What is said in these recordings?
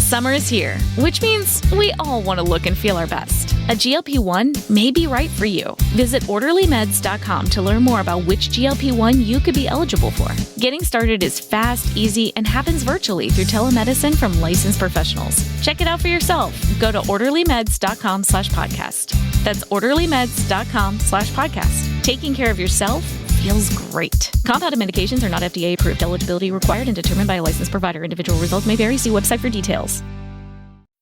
Summer is here, which means we all want to look and feel our best. A GLP-1 may be right for you. Visit orderlymeds.com to learn more about which GLP-1 you could be eligible for. Getting started is fast, easy, and happens virtually through telemedicine from licensed professionals. Check it out for yourself. Go to orderlymeds.com/podcast. That's orderlymeds.com/podcast. Taking care of yourself feels great. Compounded medications are not FDA approved. Eligibility required and determined by a licensed provider. Individual results may vary. See website for details.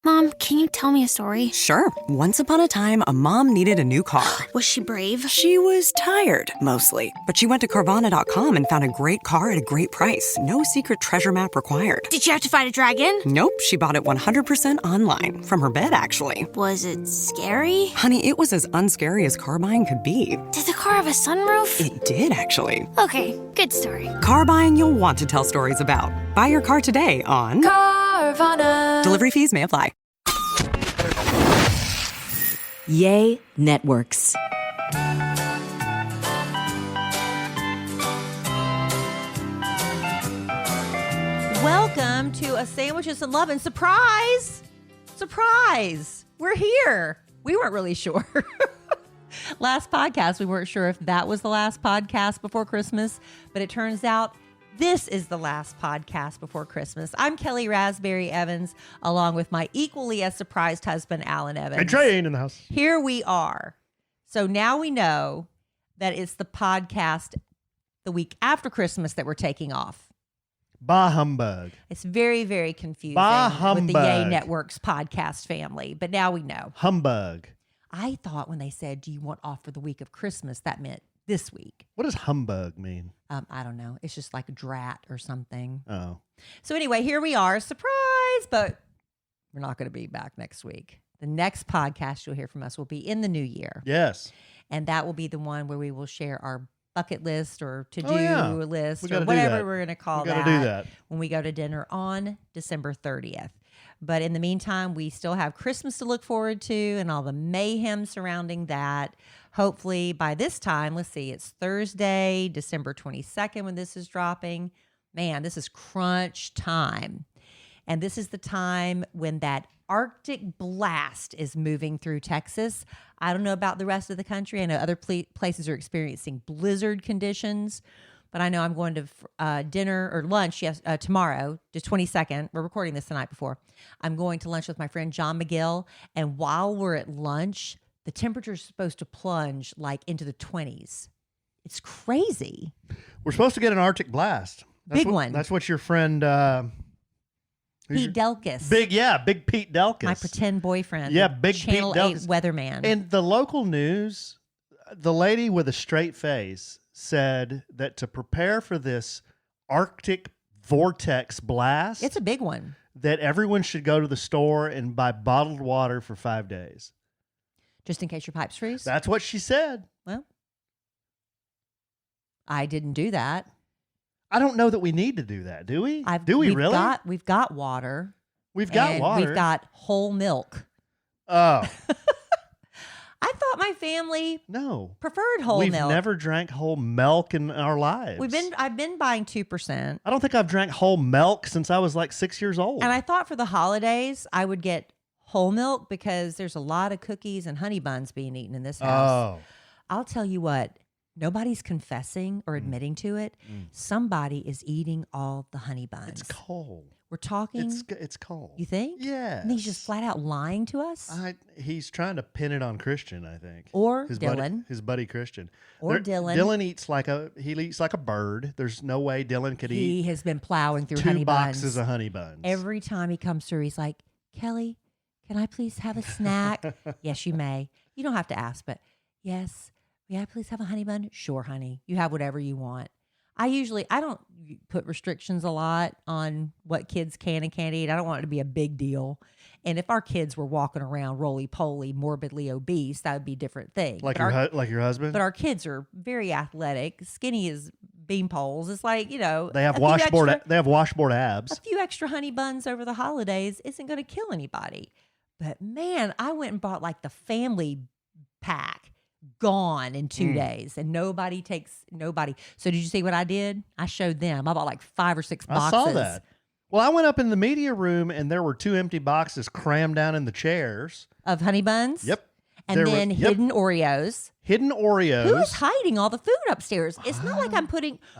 Mom, can you tell me a story? Sure. Once upon a time, a mom needed a new car. Was she brave? She was tired, mostly. But she went to Carvana.com and found a great car at a great price. No secret treasure map required. Did she have to fight a dragon? Nope. She bought it 100% online. From her bed, actually. Was it scary? Honey, it was as unscary as car buying could be. Did the car have a sunroof? It did, actually. Okay, good story. Car buying you'll want to tell stories about. Buy your car today on Carvana. Delivery fees may apply. Yay Networks. Welcome to A Sandwiches and Love, and surprise, we're here. We weren't really sure. Last podcast, we weren't sure if that was the last podcast before Christmas, but it turns out this is the last podcast before Christmas. I'm Kelly Raspberry Evans, along with my equally as surprised husband, Alan Evans. And Trey ain't in the house. Here we are. So now we know that it's the podcast the week after Christmas that we're taking off. Bah humbug. It's very, very confusing Bah with the Yay humbug. Networks podcast family, but now we know. Humbug. I thought when they said, do you want off for the week of Christmas, that meant this week. What does humbug mean? I don't know. It's just like a drat or something. Oh. So anyway, here we are. Surprise, but we're not going to be back next week. The next podcast you'll hear from us will be in the new year. Yes. And that will be the one where we will share our bucket list or to-do list We or gotta do whatever that. we're going to call We gotta that, do that when we go to dinner on December 30th. But in the meantime, we still have Christmas to look forward to and all the mayhem surrounding that. Hopefully by this time, let's see, it's Thursday, December 22nd when this is dropping. Man, this is crunch time. And this is the time when that Arctic blast is moving through Texas. I don't know about the rest of the country. I know other places are experiencing blizzard conditions. But I know I'm going to dinner or lunch tomorrow, the 22nd. We're recording this the night before. I'm going to lunch with my friend John McGill. And while we're at lunch, the temperature is supposed to plunge like into the 20s. It's crazy. We're supposed to get an Arctic blast. Big one. That's what your friend... Pete Delkus. Big Pete Delkus. My pretend boyfriend. Yeah, the big Channel Pete 8 Delkus. weatherman. In the local news, the lady with a straight face said that to prepare for this Arctic vortex blast, it's a big one. that everyone should go to the store and buy bottled water for 5 days. Just in case your pipes freeze? That's what she said. Well, I didn't do that. I don't know that we need to do that, do we? Do we we've really? We've got water. We've got and water. We've got whole milk. Oh. I thought my family No. preferred whole We've milk. never drank whole milk in our lives. I've been buying 2%. I don't think I've drank whole milk since I was like 6 years old. And I thought for the holidays I would get whole milk because there's a lot of cookies and honey buns being eaten in this house. Oh. I'll tell you what, nobody's confessing or admitting to it. Somebody is eating all the honey buns. It's cold. We're talking. It's cold. You think? Yeah. And he's just flat out lying to us? He's trying to pin it on Christian, I think. Or his Dylan. his buddy Christian. Or Dylan. Dylan eats like a bird. There's no way Dylan could He eat has been plowing through 2 honey boxes buns. of honey buns. Every time he comes through, he's like, Kelly, can I please have a snack? Yes, you may. You don't have to ask, but yes. May I please have a honey bun? Sure, honey. You have whatever you want. I don't put restrictions a lot on what kids can and can't eat. I don't want it to be a big deal. And if our kids were walking around roly-poly, morbidly obese, that would be a different thing. Like But your husband? But our kids are very athletic, skinny as bean poles. It's like, they have washboard abs. a few extra honey buns over the holidays isn't going to kill anybody. But man, I went and bought like the family pack. Gone in 2 days, and nobody. So did you see what I did? I showed them. I bought like 5 or 6 boxes. I saw that. Well, I went up in the media room and there were 2 empty boxes crammed down in the chairs. Of Honey Buns? Yep. And then hidden Oreos. Hidden Oreos. Who is hiding all the food upstairs? It's not like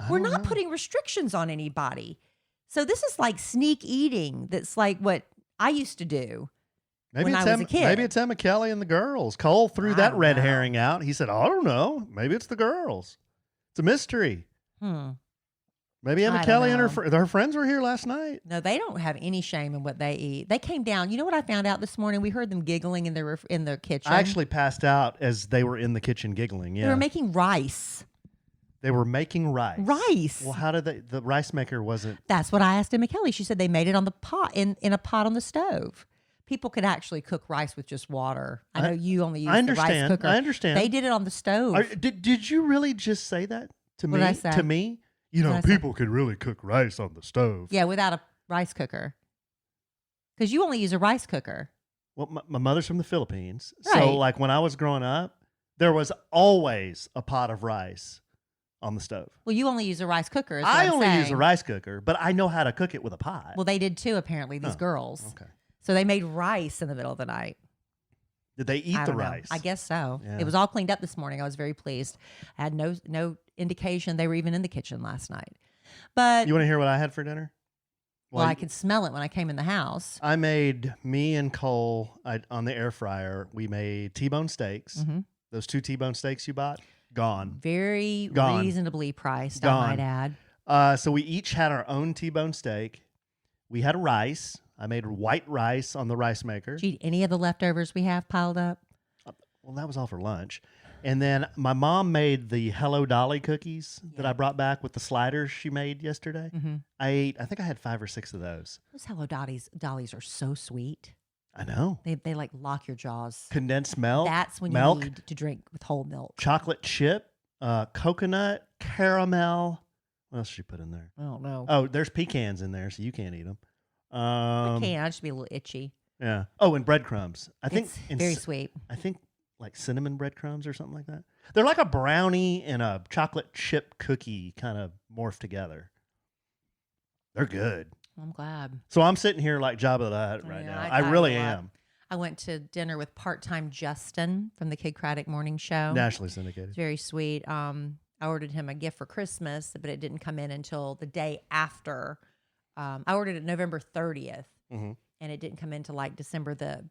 we're not putting restrictions on anybody. So this is like sneak eating. That's like what I used to do when I was a kid. Maybe it's Emma, Kelly, and the girls. Cole threw that red herring out. He said, I don't know. Maybe it's the girls. It's a mystery. Maybe Emma, Kelly, and her friends were here last night. No, they don't have any shame in what they eat. They came down. You know what I found out this morning? We heard them giggling in their kitchen. I actually passed out as they were in the kitchen giggling. Yeah, they were making rice. They were making rice. Rice. Well, how did they? The rice maker wasn't. That's what I asked Emma Kelly. She said they made it on the pot in a pot on the stove. People could actually cook rice with just water. I know you only use the rice cooker. I understand. They did it on the stove. Did you really just say that to me? What did I say? To me? You know, people could really cook rice on the stove. Yeah, without a rice cooker. Because you only use a rice cooker. Well, my mother's from the Philippines. Right. So, like, when I was growing up, there was always a pot of rice on the stove. Well, you only use a rice cooker. I only use a rice cooker, but I know how to cook it with a pot. Well, they did too, apparently, these girls. Okay. So they made rice in the middle of the night. Did they eat the rice? I guess so. Yeah. It was all cleaned up this morning. I was very pleased. I had no indication they were even in the kitchen last night. But you want to hear what I had for dinner? Well, I could smell it when I came in the house. I made, me and Cole, on the air fryer, we made T-bone steaks. Mm-hmm. Those 2 T-bone steaks you bought, gone. Very Gone. reasonably priced, Gone. I might add. So we each had our own T-bone steak. We had rice. I made white rice on the rice maker. Did you eat any of the leftovers we have piled up? Well, that was all for lunch. And then my mom made the Hello Dolly cookies that I brought back with the sliders she made yesterday. Mm-hmm. I think I had 5 or 6 of those. Those Hello Dollies are so sweet. I know. They like lock your jaws. Condensed milk. That's when milk, you need to drink with whole milk. chocolate chip, coconut, caramel. What else did she put in there? I don't know. Oh, there's pecans in there, so you can't eat them. I can. I just be a little itchy. Yeah. Oh, and breadcrumbs. I think It's very sweet. I think like cinnamon breadcrumbs or something like that. They're like a brownie and a chocolate chip cookie kind of morphed together. They're good. I'm glad. So I'm sitting here like Jabba the Hutt right now. I really am. I went to dinner with part-time Justin from the Kid Craddock Morning Show. Nationally syndicated. It's very sweet. I ordered him a gift for Christmas, but it didn't come in until the day after. I ordered it November 30th, and it didn't come in until like December the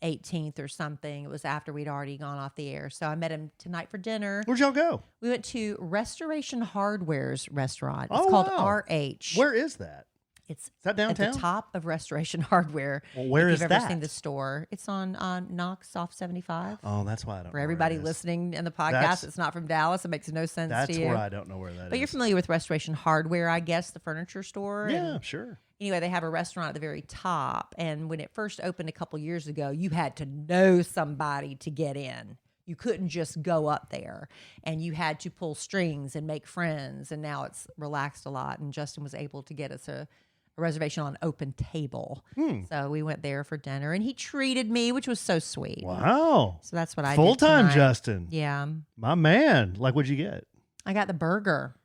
18th or something. It was after we'd already gone off the air. So I met him tonight for dinner. Where'd y'all go? We went to Restoration Hardware's restaurant. It's called RH. Where is that? Is that downtown? At the top of Restoration Hardware. Well, where if is you've ever that? seen the store. It's on Knox off 75. Oh, that's why I don't For know everybody where it is. listening in the podcast, it's not from Dallas. It makes no sense to you. That's where I don't know where that is. But you're familiar with Restoration Hardware, I guess, the furniture store. Yeah, and sure. Anyway, they have a restaurant at the very top. And when it first opened a couple years ago, you had to know somebody to get in. You couldn't just go up there, and you had to pull strings and make friends. And now it's relaxed a lot. And Justin was able to get us a reservation on Open Table. So we went there for dinner, and he treated me, which was so sweet. Wow. So that's what I did Full-time tonight. Justin. Yeah. My man. Like, what'd you get? I got the burger.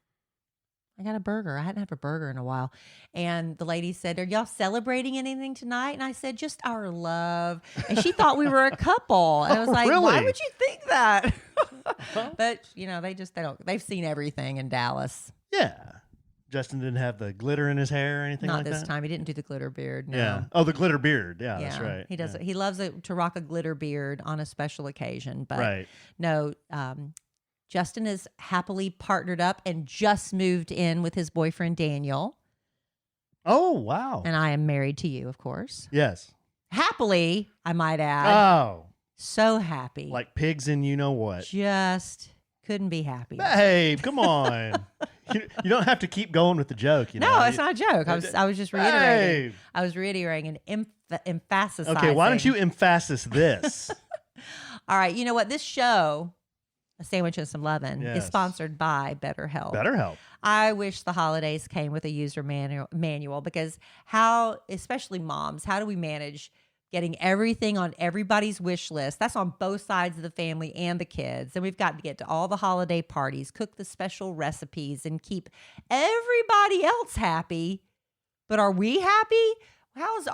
I got a burger. I hadn't had a burger in a while. And the lady said, "Are y'all celebrating anything tonight?" And I said, "Just our love." And she thought we were a couple. And I was like, really? "Why would you think that?" But, you know, they've seen everything in Dallas. Yeah. Justin didn't have the glitter in his hair or anything Not like that? this time. He didn't do the glitter beard. No. Yeah. Oh, the glitter beard. Yeah, that's right. He does Yeah. it. He loves to rock a glitter beard on a special occasion. But Right. no, Justin is happily partnered up and just moved in with his boyfriend, Daniel. Oh, wow. And I am married to you, of course. Yes. Happily, I might add. Oh. So happy. Like pigs in you know what. Just couldn't be happy. Babe, come on. You don't have to keep going with the joke. You know? No, it's not a joke. I was just reiterating. Babe. I was reiterating and emphasizing. Okay, why don't you emphasis this? All right, you know what? This show, A Sandwich and Some Lovin', is Yes. sponsored by BetterHelp. BetterHelp. I wish the holidays came with a user manual because how, especially moms, how do we manage getting everything on everybody's wish list? That's on both sides of the family and the kids. And we've got to get to all the holiday parties, cook the special recipes, and keep everybody else happy But are we happy? How is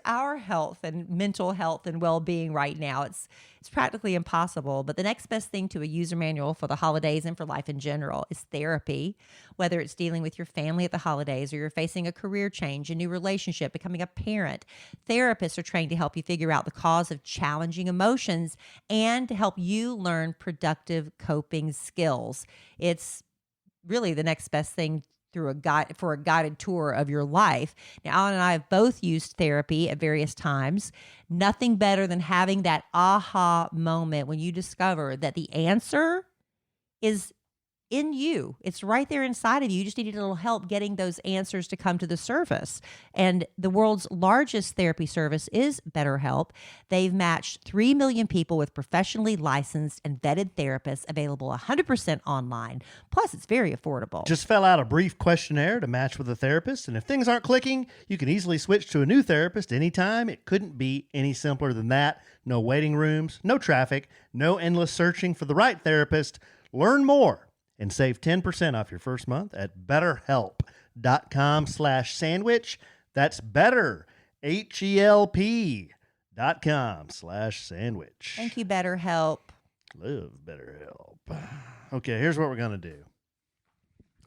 our health and mental health and well-being right now? It's practically impossible. But the next best thing to a user manual for the holidays and for life in general is therapy. Whether it's dealing with your family at the holidays or you're facing a career change, a new relationship, becoming a parent, therapists are trained to help you figure out the cause of challenging emotions and to help you learn productive coping skills. It's really the next best thing through a guided tour of your life. Now, Alan and I have both used therapy at various times. Nothing better than having that aha moment when you discover that the answer is in you. It's right there inside of you. You just need a little help getting those answers to come to the surface. And the world's largest therapy service is BetterHelp. They've matched 3 million people with professionally licensed and vetted therapists, available 100% online. Plus, it's very affordable. Just fill out a brief questionnaire to match with a therapist, and if things aren't clicking, you can easily switch to a new therapist anytime. It couldn't be any simpler than that. No waiting rooms, no traffic, no endless searching for the right therapist. Learn more and save 10% off your first month at betterhelp.com/sandwich. That's better, HELP.com/sandwich. Thank you, BetterHelp. Love BetterHelp. Okay, here's what we're going to do.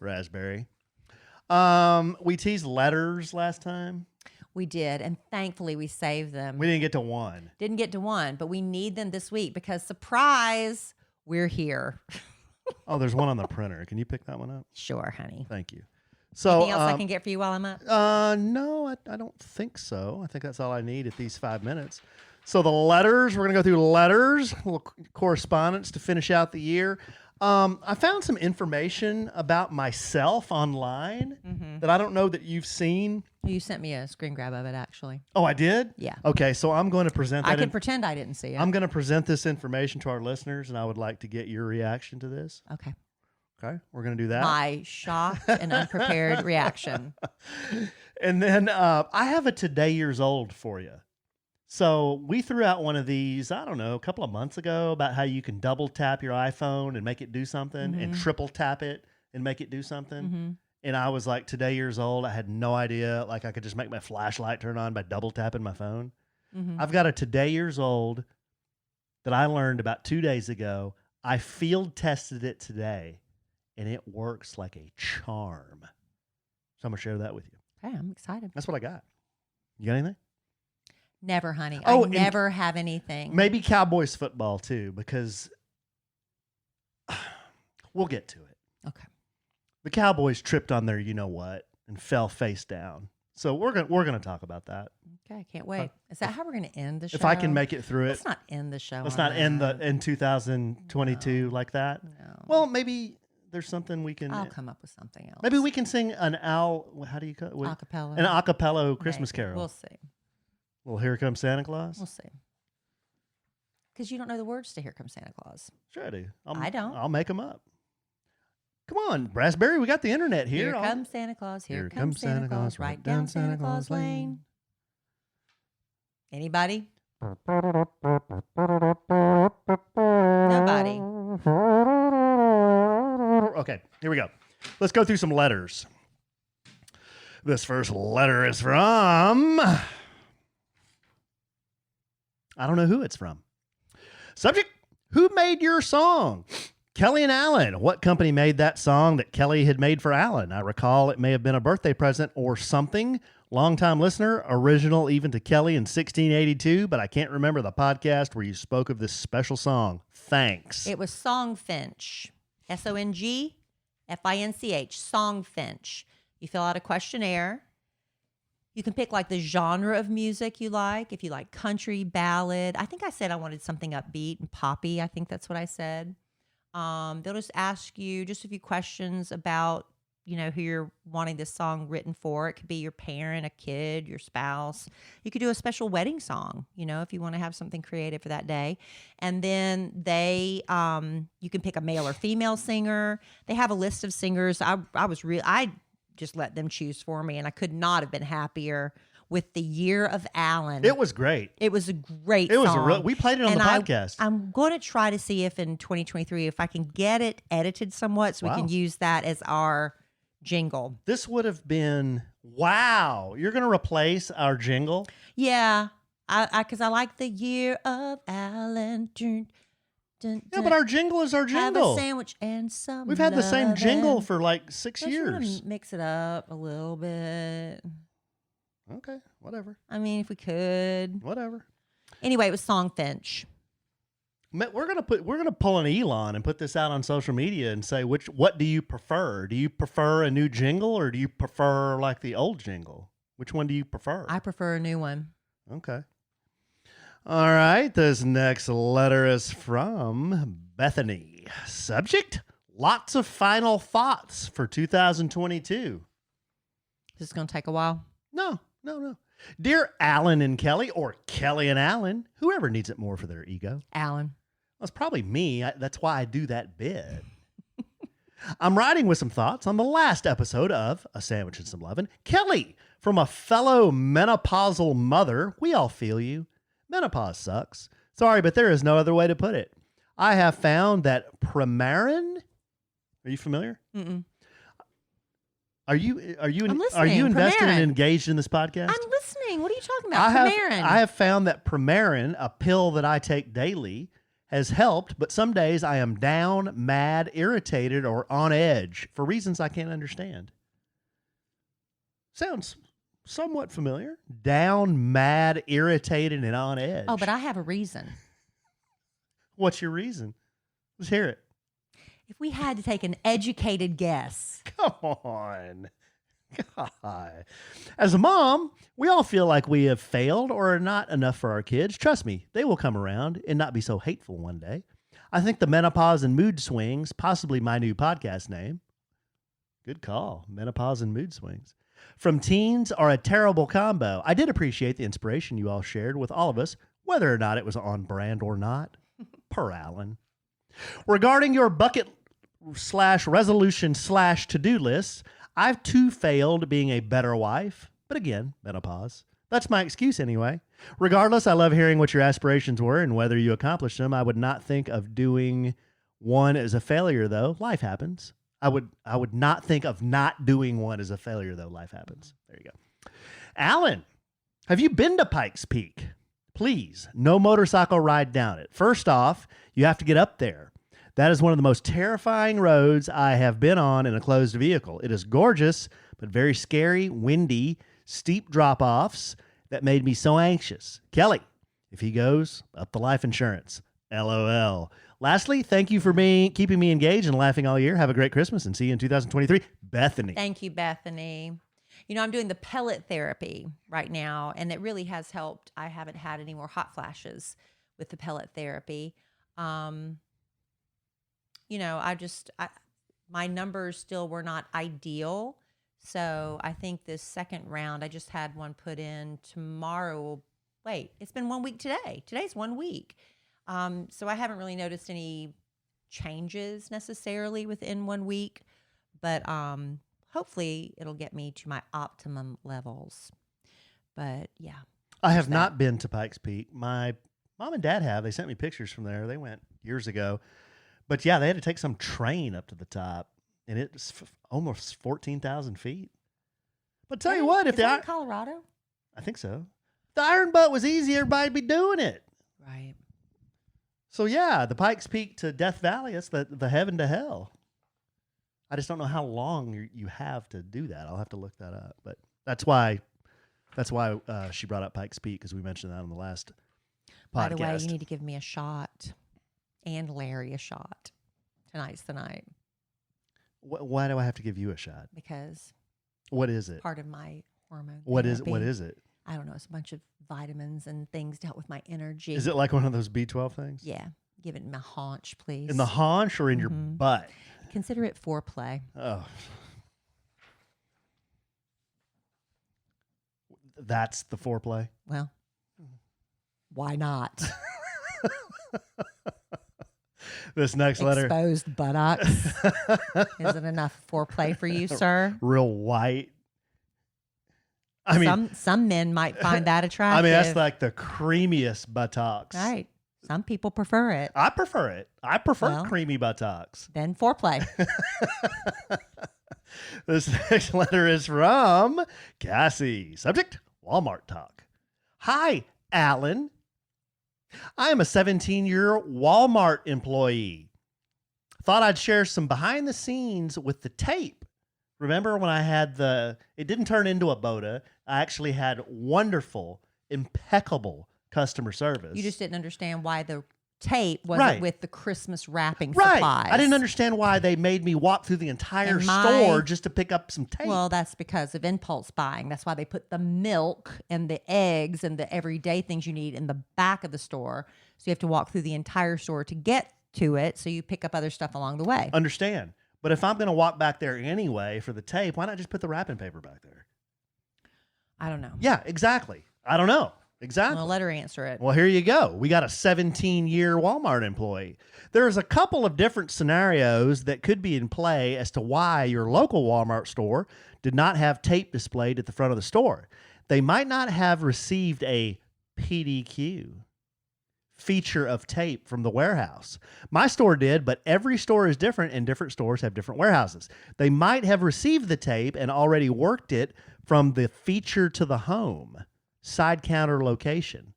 Raspberry. We teased letters last time. We did, and thankfully we saved them. We didn't get to one. Didn't get to one, but we need them this week because, surprise, we're here. Oh, there's one on the printer. Can you pick that one up? Sure, honey. Thank you. So, anything else I can get for you while I'm up? No, I don't think so. I think that's all I need at these 5 minutes. So the letters, we're going to go through letters, a little correspondence to finish out the year. I found some information about myself online that I don't know that you've seen. You sent me a screen grab of it, actually. Oh, I did? Yeah. Okay, so I'm going to present that. I can pretend I didn't see it. I'm going to present this information to our listeners, and I would like to get your reaction to this. Okay. Okay, we're going to do that. My shocked and unprepared reaction. And then I have a today years old for you. So we threw out one of these, I don't know, a couple of months ago about how you can double tap your iPhone and make it do something and triple tap it and make it do something. And I was like, today years old. I had no idea. Like I could just make my flashlight turn on by double tapping my phone. I've got a today years old that I learned about 2 days ago. I field tested it today and it works like a charm. So I'm going to share that with you. Okay, I'm excited. That's what I got. You got anything? Never, honey. Oh, I never have anything. Maybe Cowboys football too, because we'll get to it. Okay. The Cowboys tripped on their you-know-what and fell face down. So we're gonna talk about that. Okay, I can't wait. Is that how we're going to end the show? If I can make it through it. Let's not end the show. Let's not end in 2022 like that. No. Well, maybe there's something we can. I'll come up with something else. Maybe we can sing an how do you call it? Acapella. An acapella Christmas carol. We'll see. Well, Here Comes Santa Claus. We'll see. Because you don't know the words to Here Comes Santa Claus. Sure I do. I don't. I'll make them up. Come on, Raspberry. We got the internet here. Here comes Santa Claus. Here comes Santa Claus. Right down Santa Claus Lane. Anybody? Nobody. Okay, here we go. Let's go through some letters. This first letter is from... I don't know who it's from. Subject, who made your song? Kellie and Allen. What company made that song that Kellie had made for Allen? I recall it may have been a birthday present or something. Longtime listener, original even to Kellie in 1682, but I can't remember the podcast where you spoke of this special song. Thanks. It was Songfinch. SONGFINCH. Songfinch. You fill out a questionnaire. You can pick like the genre of music you like. If you like country, ballad. I think I said I wanted something upbeat and poppy. I think that's what I said. They'll just ask you just a few questions about, who you're wanting this song written for. It could be your parent, a kid, your spouse. You could do a special wedding song, if you want to have something creative for that day. And then you can pick a male or female singer. They have a list of singers. I just let them choose for me, and I could not have been happier with the Year of Allen. It was great. It was a great song. We played it on the podcast. I'm going to try to see if in 2023, if I can get it edited somewhat so we can use that as our jingle. This would have been, wow. You're going to replace our jingle? Yeah, because I like the year of Allen. Dun, dun, Yeah, but our jingle is our have jingle. a sandwich and some. We've had the same jingle lovin'. for like 6 Don't you wanna years. mix it up a little bit? Okay, whatever. I mean, if we could. Whatever. Anyway, it was Songfinch. We're gonna pull an Elon and put this out on social media and say what do you prefer? Do you prefer a new jingle or do you prefer like the old jingle? Which one do you prefer? I prefer a new one. Okay. All right. This next letter is from Bethany. Subject: lots of final thoughts for 2022. This is going to take a while. No. Dear Alan and Kelly, or Kelly and Allen, whoever needs it more for their ego. Alan. Well, it's probably me. That's why I do that bit. I'm writing with some thoughts on the last episode of A Sandwich and Some Lovin'. Kelly, from a fellow menopausal mother, we all feel you. Menopause sucks. Sorry, but there is no other way to put it. I have found that Premarin. Are you familiar? Mm-mm. Are you I'm listening. are you invested Premarin. and engaged in this podcast? I'm listening. What are you talking about? Premarin. I have found that Premarin, a pill that I take daily, has helped, but some days I am down, mad, irritated, or on edge for reasons I can't understand. Sounds somewhat familiar. Down, mad, irritated, and on edge. Oh, but I have a reason. What's your reason? Let's hear it. If we had to take an educated guess. Come on. God. As a mom, we all feel like we have failed or are not enough for our kids. Trust me, they will come around and not be so hateful one day. I think the menopause and mood swings, possibly my new podcast name. Good call. Menopause and mood swings. From teens are a terrible combo. I did appreciate the inspiration you all shared with all of us, whether or not it was on brand or not. Per Allen. Regarding your bucket/resolution/to-do lists, I've too failed being a better wife, but again, menopause. That's my excuse anyway. Regardless, I love hearing what your aspirations were and whether you accomplished them. I would not think of doing one as a failure, though. Life happens. I would not think of not doing one as a failure, though. Life happens. There you go. Alan, have you been to Pikes Peak? Please, no motorcycle ride down it. First off, you have to get up there. That is one of the most terrifying roads I have been on in a closed vehicle. It is gorgeous, but very scary, windy, steep drop-offs that made me so anxious. Kelly, if he goes, up the life insurance. LOL. Lastly, thank you for keeping me engaged and laughing all year. Have a great Christmas and see you in 2023. Bethany. Thank you, Bethany. You know, I'm doing the pellet therapy right now, and it really has helped. I haven't had any more hot flashes with the pellet therapy. You know, my numbers still were not ideal. So I think this second round, I just had one put in tomorrow. Wait, it's been 1 week today. Today's 1 week. So I haven't really noticed any changes necessarily within 1 week, but hopefully it'll get me to my optimum levels. But yeah. I have not been to Pikes Peak. My mom and dad have. They sent me pictures from there. They went years ago. But yeah, they had to take some train up to the top, and it's almost 14,000 feet. But tell you what, if is that in Colorado? I think so. If the Iron Butt was easy, everybody'd be doing it. Right. So yeah, the Pikes Peak to Death Valley, that's the heaven to hell. I just don't know how long you have to do that. I'll have to look that up. But that's why she brought up Pikes Peak, because we mentioned that on the last podcast. By the way, you need to give me a shot and Larry a shot. Tonight's the night. Why do I have to give you a shot? Because what is it? Part of my hormone What therapy. is it? I don't know. It's a bunch of vitamins and things to help with my energy. Is it like one of those B12 things? Yeah. Give it in my haunch, please. In the haunch or in your butt? Consider it foreplay. Oh. That's the foreplay? Well, why not? This next letter. Exposed buttocks. Isn't enough foreplay for you, sir? Real white. I mean, some men might find that attractive. I mean, that's like the creamiest buttocks. Right. Some people prefer it. I prefer it. I prefer Well, creamy buttocks. Then foreplay. This next letter is from Cassie. Subject, Walmart talk. Hi, Allen. I am a 17-year Walmart employee. Thought I'd share some behind the scenes with the tape. Remember when I had it didn't turn into a boda. I actually had wonderful, impeccable customer service. You just didn't understand why the tape wasn't with the Christmas wrapping Right. supplies. I didn't understand why they made me walk through the entire store just to pick up some tape. Well, that's because of impulse buying. That's why they put the milk and the eggs and the everyday things you need in the back of the store. So you have to walk through the entire store to get to it. So you pick up other stuff along the way. Understand. But if I'm going to walk back there anyway for the tape, why not just put the wrapping paper back there? I don't know. Yeah, exactly. I don't know. Exactly. Well, let her answer it. Well, here you go. We got a 17-year Walmart employee. There's a couple of different scenarios that could be in play as to why your local Walmart store did not have tape displayed at the front of the store. They might not have received a PDQ, feature of tape, from the warehouse. My store did, but every store is different and different stores have different warehouses. They might have received the tape and already worked it from the feature to the home side counter location.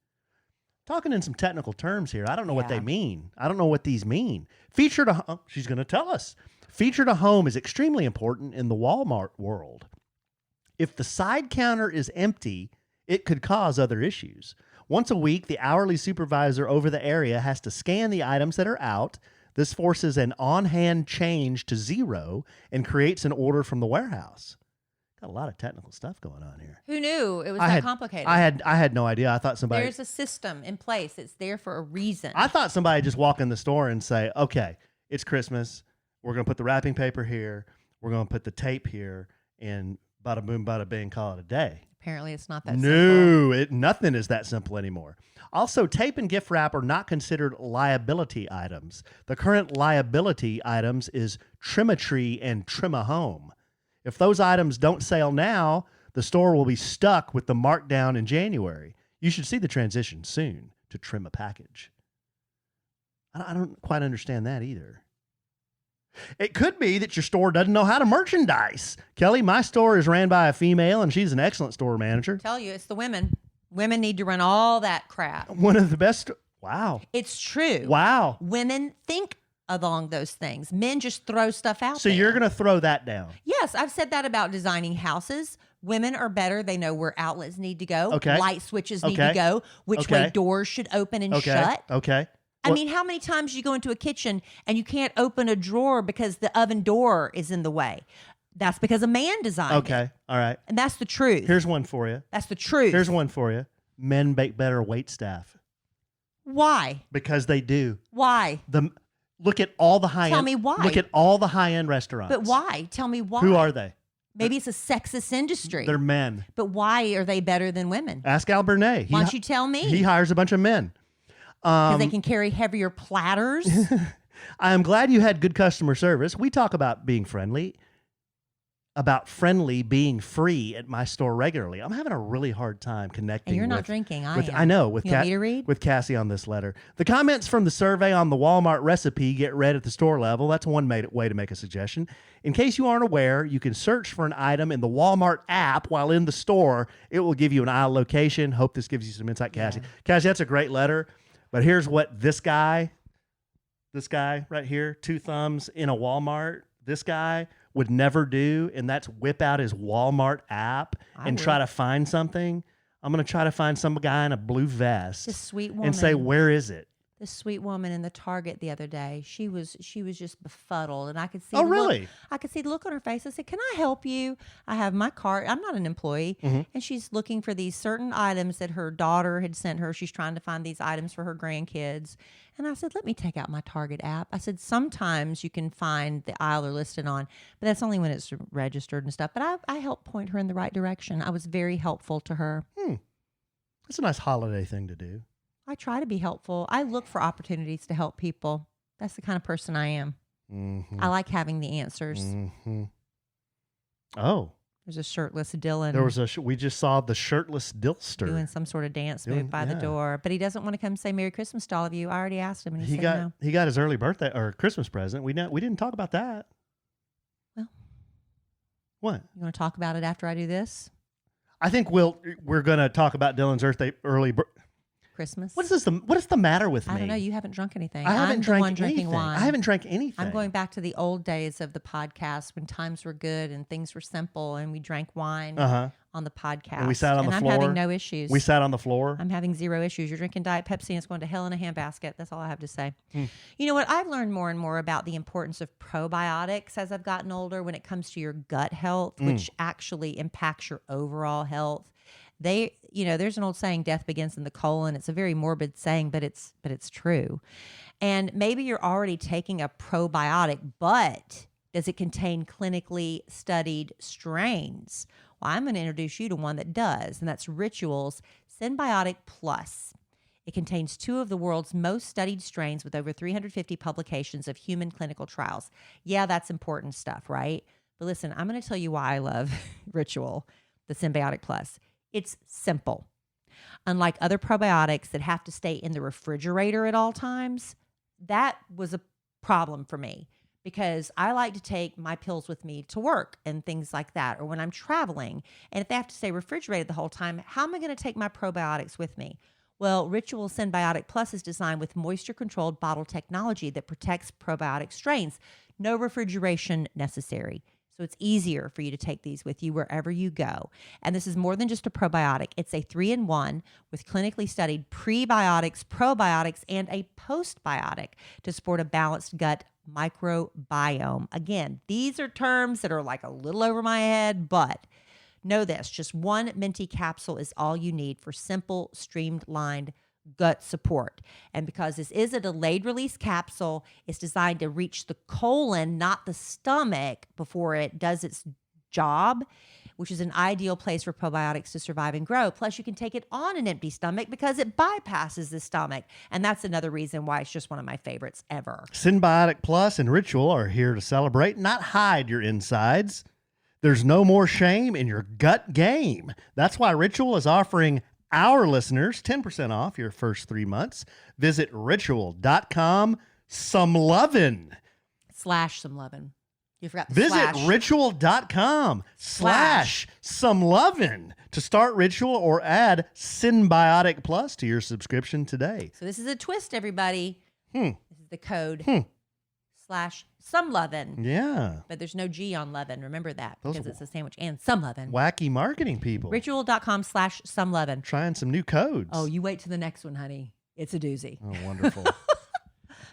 Talking in some technical terms here. I don't know what they mean. I don't know what these mean. Feature to home, she's going to tell us. Feature to home is extremely important in the Walmart world. If the side counter is empty, it could cause other issues. Once a week, the hourly supervisor over the area has to scan the items that are out. This forces an on-hand change to zero and creates an order from the warehouse. Got a lot of technical stuff going on here. Who knew it was that complicated? I had no idea. I thought somebody... There's a system in place. It's there for a reason. I thought somebody just walk in the store and say, okay, it's Christmas. We're going to put the wrapping paper here. We're going to put the tape here. And bada boom, bada bing, call it a day. Apparently it's not that simple. No, nothing is that simple anymore. Also, tape and gift wrap are not considered liability items. The current liability items is Trim-a-Tree and Trim-a-Home. If those items don't sell now, the store will be stuck with the markdown in January. You should see the transition soon to Trim a Package. I don't quite understand that either. It could be that your store doesn't know how to merchandise. Kelly, my store is ran by a female, and she's an excellent store manager. Tell you, it's the women. Women need to run all that crap. One of the best. Wow. It's true. Wow. Women think along those things. Men just throw stuff out So there. you're going to throw that down? Yes, I've said that about designing houses. Women are better. They know where outlets need to go. Okay. Light switches need to go. Which way doors should open and shut. Okay. I mean, how many times you go into a kitchen and you can't open a drawer because the oven door is in the way? That's because a man designed it. Okay. All right. And that's the truth. Here's one for you. That's the truth. Here's one for you. Men make better wait staff. Why? Because they do. Why? Look at all the high-end. Tell me why. Look at all the high-end restaurants. But why? Tell me why. Who are they? Maybe it's a sexist industry. They're men. But why are they better than women? Ask Al Burnett. Why don't you tell me? He hires a bunch of men. Because they can carry heavier platters. I am glad you had good customer service. We talk about being friendly, being free at my store regularly. I'm having a really hard time connecting. And you're not drinking. I am. I know. With you want me to read? With Cassie on this letter. The comments from the survey on the Walmart recipe get read at the store level. That's one way to make a suggestion. In case you aren't aware, you can search for an item in the Walmart app while in the store. It will give you an aisle location. Hope this gives you some insight, Cassie. Cassie, that's a great letter. But here's what this guy right here, 2 thumbs in a Walmart, this guy would never do, and that's whip out his Walmart app and try to find something. I'm going to try to find some guy in a blue vest. This sweet woman. And say, where is it? This sweet woman in the Target the other day, she was just befuddled, and I could see. Oh, really? I could see the look on her face. I said, "Can I help you? I have my cart. I'm not an employee." Mm-hmm. And she's looking for these certain items that her daughter had sent her. She's trying to find these items for her grandkids. And I said, "Let me take out my Target app." I said, "Sometimes you can find the aisle they're listed on, but that's only when it's registered and stuff." But I helped point her in the right direction. I was very helpful to her. That's a nice holiday thing to do. I try to be helpful. I look for opportunities to help people. That's the kind of person I am. Mm-hmm. I like having the answers. Mm-hmm. Oh. There's a shirtless Dylan. There was we just saw the shirtless Dilster. Doing some sort of dance move by the door. But he doesn't want to come say Merry Christmas to all of you. I already asked him and he said no. He got his early birthday or Christmas present. We didn't talk about that. Well, What? You want to talk about it after I do this? I think we're going to talk about Dylan's Christmas. What is the matter with me? I don't know. You haven't drunk anything. I haven't I'm the drank one drinking anything. wine. I haven't drank anything. I'm going back to the old days of the podcast when times were good and things were simple and we drank wine on the podcast. And we sat on the floor. I'm having no issues. We sat on the floor. I'm having zero issues. You're drinking Diet Pepsi and it's going to hell in a handbasket. That's all I have to say. You know what? I've learned more and more about the importance of probiotics as I've gotten older when it comes to your gut health, which actually impacts your overall health. There's an old saying, death begins in the colon. It's a very morbid saying, but it's true. And maybe you're already taking a probiotic, but does it contain clinically studied strains? Well, I'm going to introduce you to one that does, and that's Ritual's Symbiotic Plus. It contains 2 of the world's most studied strains with over 350 publications of human clinical trials. Yeah, that's important stuff, right? But listen, I'm going to tell you why I love Ritual, the Symbiotic Plus. It's simple. Unlike other probiotics that have to stay in the refrigerator at all times, that was a problem for me because I like to take my pills with me to work and things like that, or when I'm traveling. And if they have to stay refrigerated the whole time, how am I going to take my probiotics with me? Well, Ritual Symbiotic Plus is designed with moisture-controlled bottle technology that protects probiotic strains. No refrigeration necessary. So it's easier for you to take these with you wherever you go. And this is more than just a probiotic. It's a 3-in-1 with clinically studied prebiotics, probiotics, and a postbiotic to support a balanced gut microbiome. Again, these are terms that are like a little over my head, but know this, just one minty capsule is all you need for simple, streamlined gut support. And because this is a delayed release capsule, it's designed to reach the colon, not the stomach, before it does its job, which is an ideal place for probiotics to survive and grow. Plus, you can take it on an empty stomach because it bypasses the stomach. And that's another reason why it's just one of my favorites ever. Symbiotic Plus and Ritual are here to celebrate, not hide your insides. There's no more shame in your gut game. That's why Ritual is offering our listeners 10% off your first 3 months. Visit ritual.com some lovin'. Some lovin'. You forgot the Visit slash. ritual.com some lovin' to start Ritual or add Symbiotic Plus to your subscription today. So this is a twist, everybody. This is the code /some lovin'. Yeah. But there's no G on lovin'. Remember that Those because it's a sandwich and some lovin'. Wacky marketing people. Ritual.com /some lovin'. Trying some new codes. Oh, you wait to the next one, honey. It's a doozy. Oh, wonderful.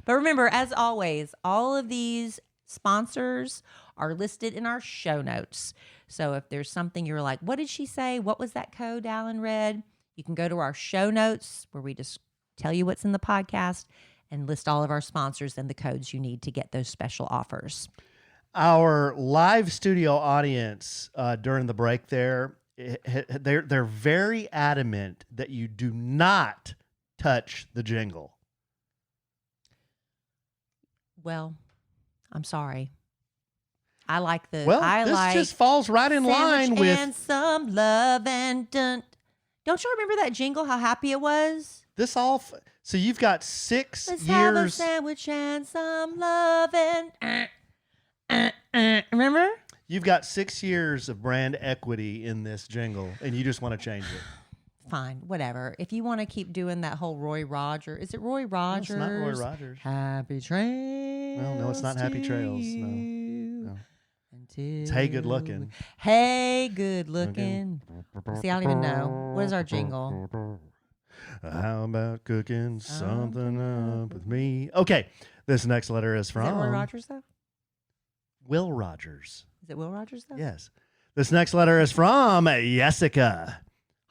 But remember, as always, all of these sponsors are listed in our show notes. So if there's something you're like, what did she say? What was that code Alan read? You can go to our show notes where we just tell you what's in the podcast and list all of our sponsors and the codes you need to get those special offers. Our live studio audience during the break they're very adamant that you do not touch the jingle. Well, I'm sorry. I like the. Well, I this like just falls right in line with and some love and dun. Don't you remember that jingle? How happy it was. this. So you've got 6 Let's have a years. sandwich and some love and. Remember? You've got 6 years of brand equity in this jingle, and you just want to change it. Fine, whatever. If you want to keep doing that whole Roy Rogers, is it Roy Rogers? No, it's not Roy Rogers. Happy Trails. Well, no, it's not Happy Trails. No. It's Hey Good Looking. Hey Good Looking. See, I don't even know. What is our jingle? How about cooking something up with me? Okay, this next letter is from Is it Roy Rogers, though? Will Rogers. Is it Will Rogers, though? Yes. This next letter is from Jessica.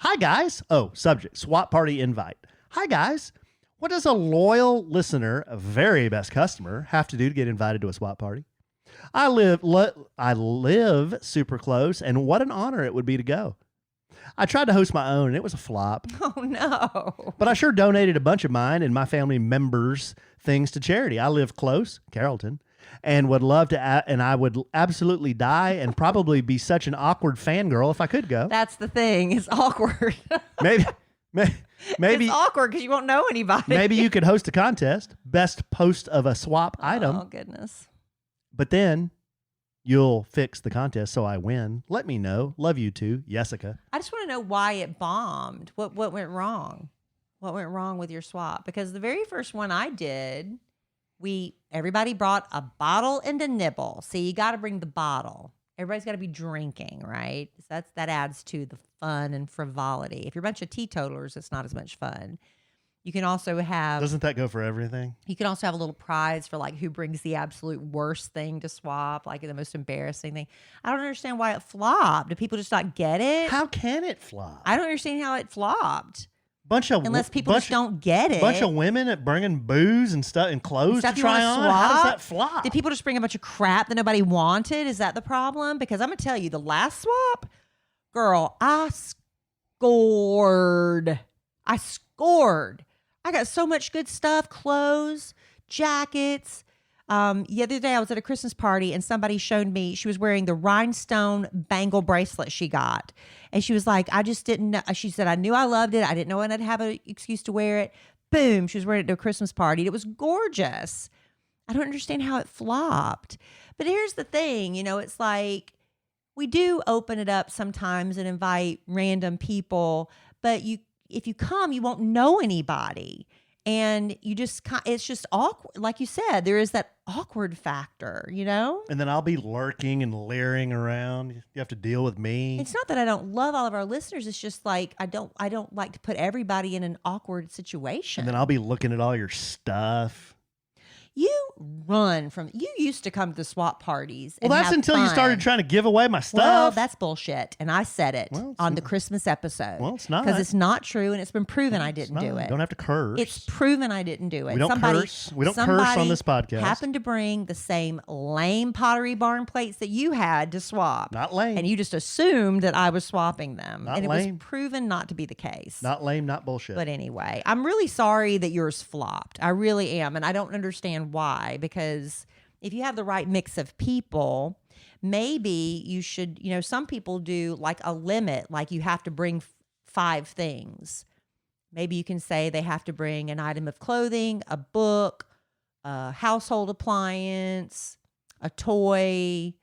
Hi, guys. Oh, subject, swap party invite. Hi, guys. What does a loyal listener, a very best customer, have to do to get invited to a swap party? I live super close, and what an honor it would be to go. I tried to host my own, and it was a flop. Oh, no. But I sure donated a bunch of mine and my family members' things to charity. I live close, Carrollton, and would love to, and I would absolutely die and probably be such an awkward fangirl if I could go. That's the thing. It's awkward. Maybe It's awkward because you won't know anybody. maybe you could host a contest, best post of a swap item. Oh, goodness. But then you'll fix the contest so I win. Let me know. Love you too, Jessica. I just want to know why it bombed. What went wrong? What went wrong with your swap? Because the very first one I did, everybody brought a bottle and a nibble. See, you got to bring the bottle. Everybody's got to be drinking, right? So that adds to the fun and frivolity. If you're a bunch of teetotalers, it's not as much fun. You can also have... Doesn't that go for everything? You can also have a little prize for like who brings the absolute worst thing to swap, like the most embarrassing thing. I don't understand why it flopped. Do people just not get it? How can it flop? I don't understand how it flopped. Unless people just don't get it. Bunch of women at bringing booze and stuff and clothes to try on. How does that flop? Did people just bring a bunch of crap that nobody wanted? Is that the problem? Because I'm gonna tell you, the last swap, girl, I scored. I got so much good stuff, clothes, jackets. The other day I was at a Christmas party and somebody showed me, she was wearing the rhinestone bangle bracelet she got. And she was like, I just didn't know. She said, I knew I loved it. I didn't know when I'd have an excuse to wear it. Boom. She was wearing it to a Christmas party. It was gorgeous. I don't understand how it flopped. But here's the thing, it's like we do open it up sometimes and invite random people, but if you come, you won't know anybody. And it's just awkward. Like you said, there is that awkward factor, And then I'll be lurking and leering around. You have to deal with me. It's not that I don't love all of our listeners. It's just like I don't like to put everybody in an awkward situation. And then I'll be looking at all your stuff. You used to come to the swap parties. Well, that's until you started trying to give away my stuff. Well, that's bullshit. And I said it on the Christmas episode. Well, it's not. Because it's not true, and it's been proven I didn't do it. Don't have to curse. It's proven I didn't do it. We don't curse. We don't curse on this podcast. Happened to bring the same lame Pottery Barn plates that you had to swap. Not lame. And you just assumed that I was swapping them. Not and lame. It was proven not to be the case. Not lame, not bullshit. But anyway, I'm really sorry that yours flopped. I really am. And I don't understand why, because if you have the right mix of people, maybe you should, some people do like a limit, like you have to bring 5 things. Maybe you can say they have to bring an item of clothing, a book, a household appliance, a toy,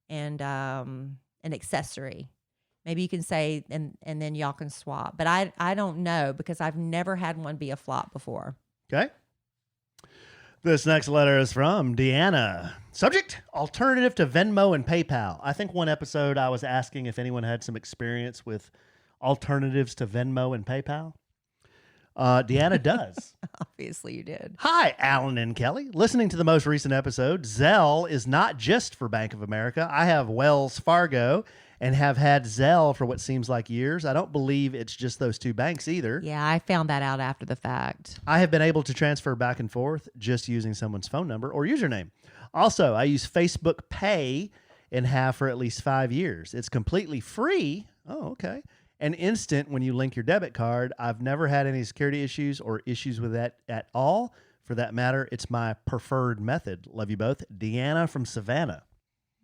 and an accessory. Maybe you can say, and then y'all can swap. But I don't know, because I've never had one be a flop before. Okay. This next letter is from Deanna. Subject, alternative to Venmo and PayPal. I think one episode I was asking if anyone had some experience with alternatives to Venmo and PayPal. Deanna does. Obviously you did. Hi, Allen and Kelly. Listening to the most recent episode, Zelle is not just for Bank of America. I have Wells Fargo and have had Zelle for what seems like years. I don't believe it's just those 2 banks either. Yeah, I found that out after the fact. I have been able to transfer back and forth just using someone's phone number or username. Also, I use Facebook Pay and have for at least 5 years. It's completely free. Oh, okay. And instant when you link your debit card. I've never had any security issues or issues with that at all. For that matter, it's my preferred method. Love you both. Deanna from Savannah.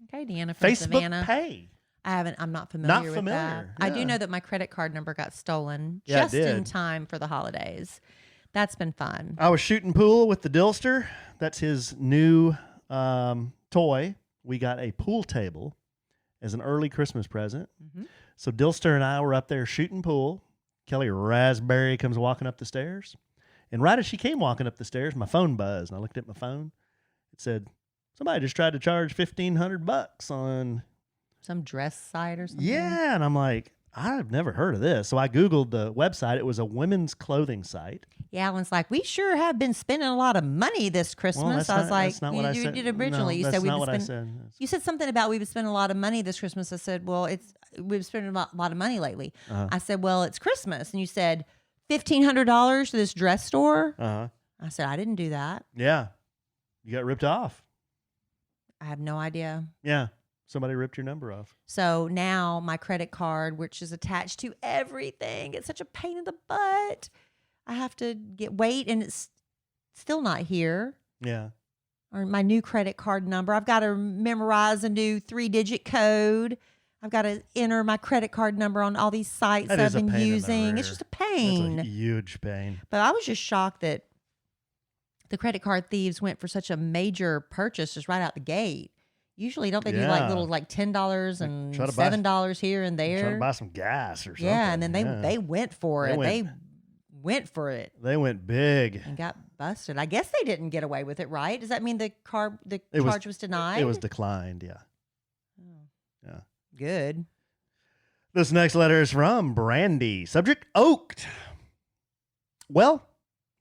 Okay, Deanna from Savannah. Facebook Pay. I'm not familiar with that. Yeah. I do know that my credit card number got stolen Yeah, just in time for the holidays. That's been fun. I was shooting pool with the Dilster. That's his new toy. We got a pool table as an early Christmas present. Mm-hmm. So Dilster and I were up there shooting pool. Kelly Raspberry comes walking up the stairs. And right as she came walking up the stairs, my phone buzzed. And I looked at my phone. It said, somebody just tried to charge $1,500 on some dress site or something. Yeah. And I'm like, I've never heard of this. So I Googled the website. It was a women's clothing site. Yeah, Alan's like, we sure have been spending a lot of money this Christmas. Well, I was like, that's not what I said. You did originally. No, you that's said not what I said. You said something about we've been spending a lot of money this Christmas. I said, well, we've spent a lot of money lately. Uh-huh. I said, well, it's Christmas. And you said, $1,500 to this dress store? Uh-huh. I said, I didn't do that. Yeah. You got ripped off. I have no idea. Yeah. Somebody ripped your number off. So now my credit card, which is attached to everything, it's such a pain in the butt. I have to wait, and it's still not here. Yeah. Or my new credit card number. I've got to memorize a new 3-digit code. I've got to enter my credit card number on all these sites that I've been using. It's just a pain. It's a huge pain. But I was just shocked that the credit card thieves went for such a major purchase just right out the gate. Usually, don't they do Yeah. like little like $10 and try to buy- $7 here and Trying to there? buy some gas or something. Yeah, and then they went for They it. went- They went for it They went big. and got busted. I guess they didn't get away with it, right? Does that mean the It was- charge was denied? It was declined, yeah. Yeah. good. This next letter is from Brandy. Subject, oaked. Well,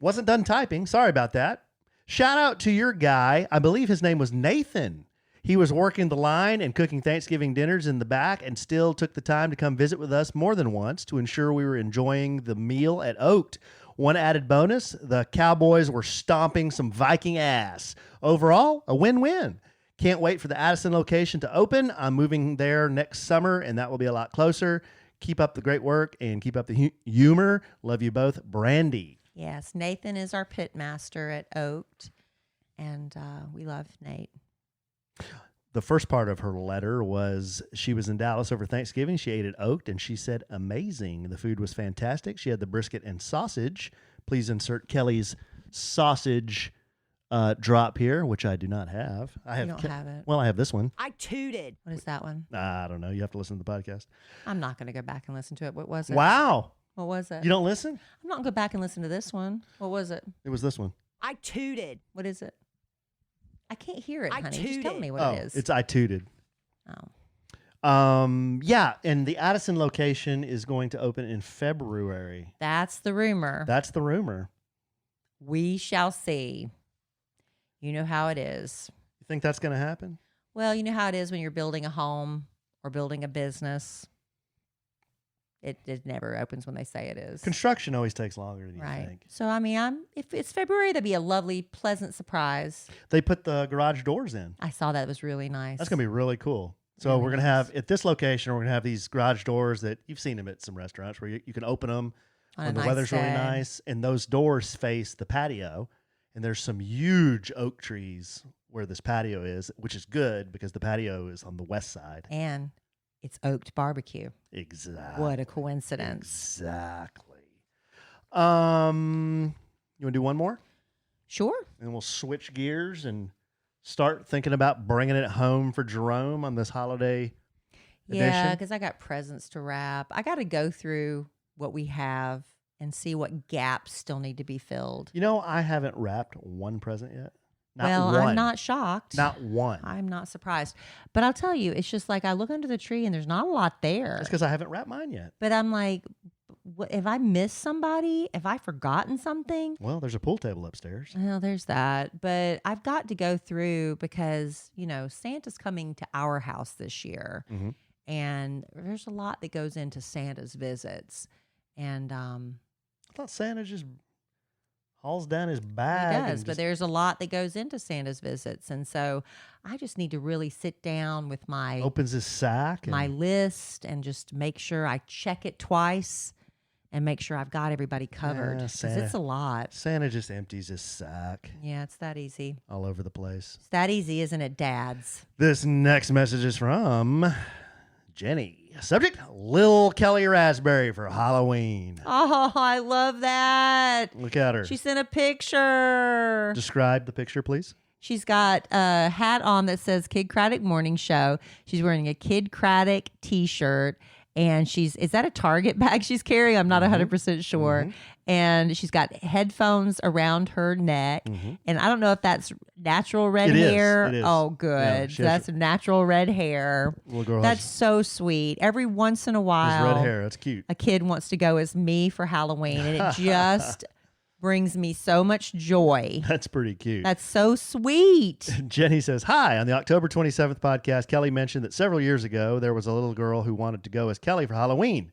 wasn't done typing. Sorry about that. Shout out to your guy. I believe his name was Nathan. He was working the line and cooking Thanksgiving dinners in the back and still took the time to come visit with us more than once to ensure we were enjoying the meal at Oaked. One added bonus, the Cowboys were stomping some Viking ass. Overall, a win-win. Can't wait for the Addison location to open. I'm moving there next summer, and that will be a lot closer. Keep up the great work and keep up the humor. Love you both, Brandy. Yes, Nathan is our pit master at Oaked, and we love Nate. The first part of her letter was she was in Dallas over Thanksgiving. She ate at Oaked, and she said, amazing. The food was fantastic. She had the brisket and sausage. Please insert Kelly's sausage drop here, which I do not have. I have. You don't have it. Well, I have this one. I tooted. What is that one? I don't know. You have to listen to the podcast. I'm not going to go back and listen to it. What was it? Wow. What was it? You don't listen? I'm not going to go back and listen to this one. What was it? It was this one. I tooted. What is it? I can't hear it, I honey. Just tell tooted. me what Oh, it is. it's I tooted. Oh. Yeah, and the Addison location is going to open in February. That's the rumor. That's the rumor. We shall see. You know how it is. You think that's going to happen? Well, you know how it is when you're building a home or building a business. It never opens when they say it is. Construction always takes longer than you Right. think. So, I mean, if it's February, that'd be a lovely, pleasant surprise. They put the garage doors in. I saw that. It was really nice. That's going to be really cool. So Really we're going to nice. have, at this location, we're going to have these garage doors that you've seen them at some restaurants where you can open them On a when the nice weather's really day. nice. And those doors face the patio. And there's some huge oak trees where this patio is, which is good because the patio is on the west side. And it's Oaked Barbecue. Exactly. What a coincidence. Exactly. You want to do one more? Sure. And we'll switch gears and start thinking about bringing it home for Jerome on this holiday Yeah, edition. because I got presents to wrap. I got to go through what we have and see what gaps still need to be filled. You know, I haven't wrapped one present yet. Not Well, one. I'm not shocked. Not one. I'm not surprised. But I'll tell you, it's just like I look under the tree and there's not a lot there. That's because I haven't wrapped mine yet. But I'm like, what, if I missed somebody, if I forgotten something, Well, there's a pool table upstairs. well, there's that. But I've got to go through because, you know, Santa's coming to our house this year. Mhm. And there's a lot that goes into Santa's visits. And I thought Santa just hauls down his he bag. does, and but just- there's a lot that goes into Santa's visits. And so I just need to really sit down with my opens his sack. And my list and just make sure I check it twice and make sure I've got everybody covered. Yeah, 'Cause Santa. it's a lot. Santa just empties his sack Yeah, it's that easy. all over the place. It's that easy, isn't it, dads? This next message is from Jenny. Subject, Lil Kelly Raspberry for Halloween. Oh, I love that. Look at her. She sent a picture. Describe the picture, please. She's got a hat on that says Kid Craddock Morning Show. She's wearing a Kid Craddock t-shirt. And is that a Target bag she's carrying? I'm not 100% sure. And she's got headphones around her neck. And I don't know if that's natural red It is. hair. It is. Oh, Yeah, good. she So has- that's natural red hair. Little girl That's has so sweet. Every once in a while, red hair. That's cute. a kid wants to go as me for Halloween. And it just brings me so much joy. That's pretty cute. That's so sweet. Jenny says, hi, on the October 27th podcast, Kelly mentioned that several years ago, there was a little girl who wanted to go as Kelly for Halloween.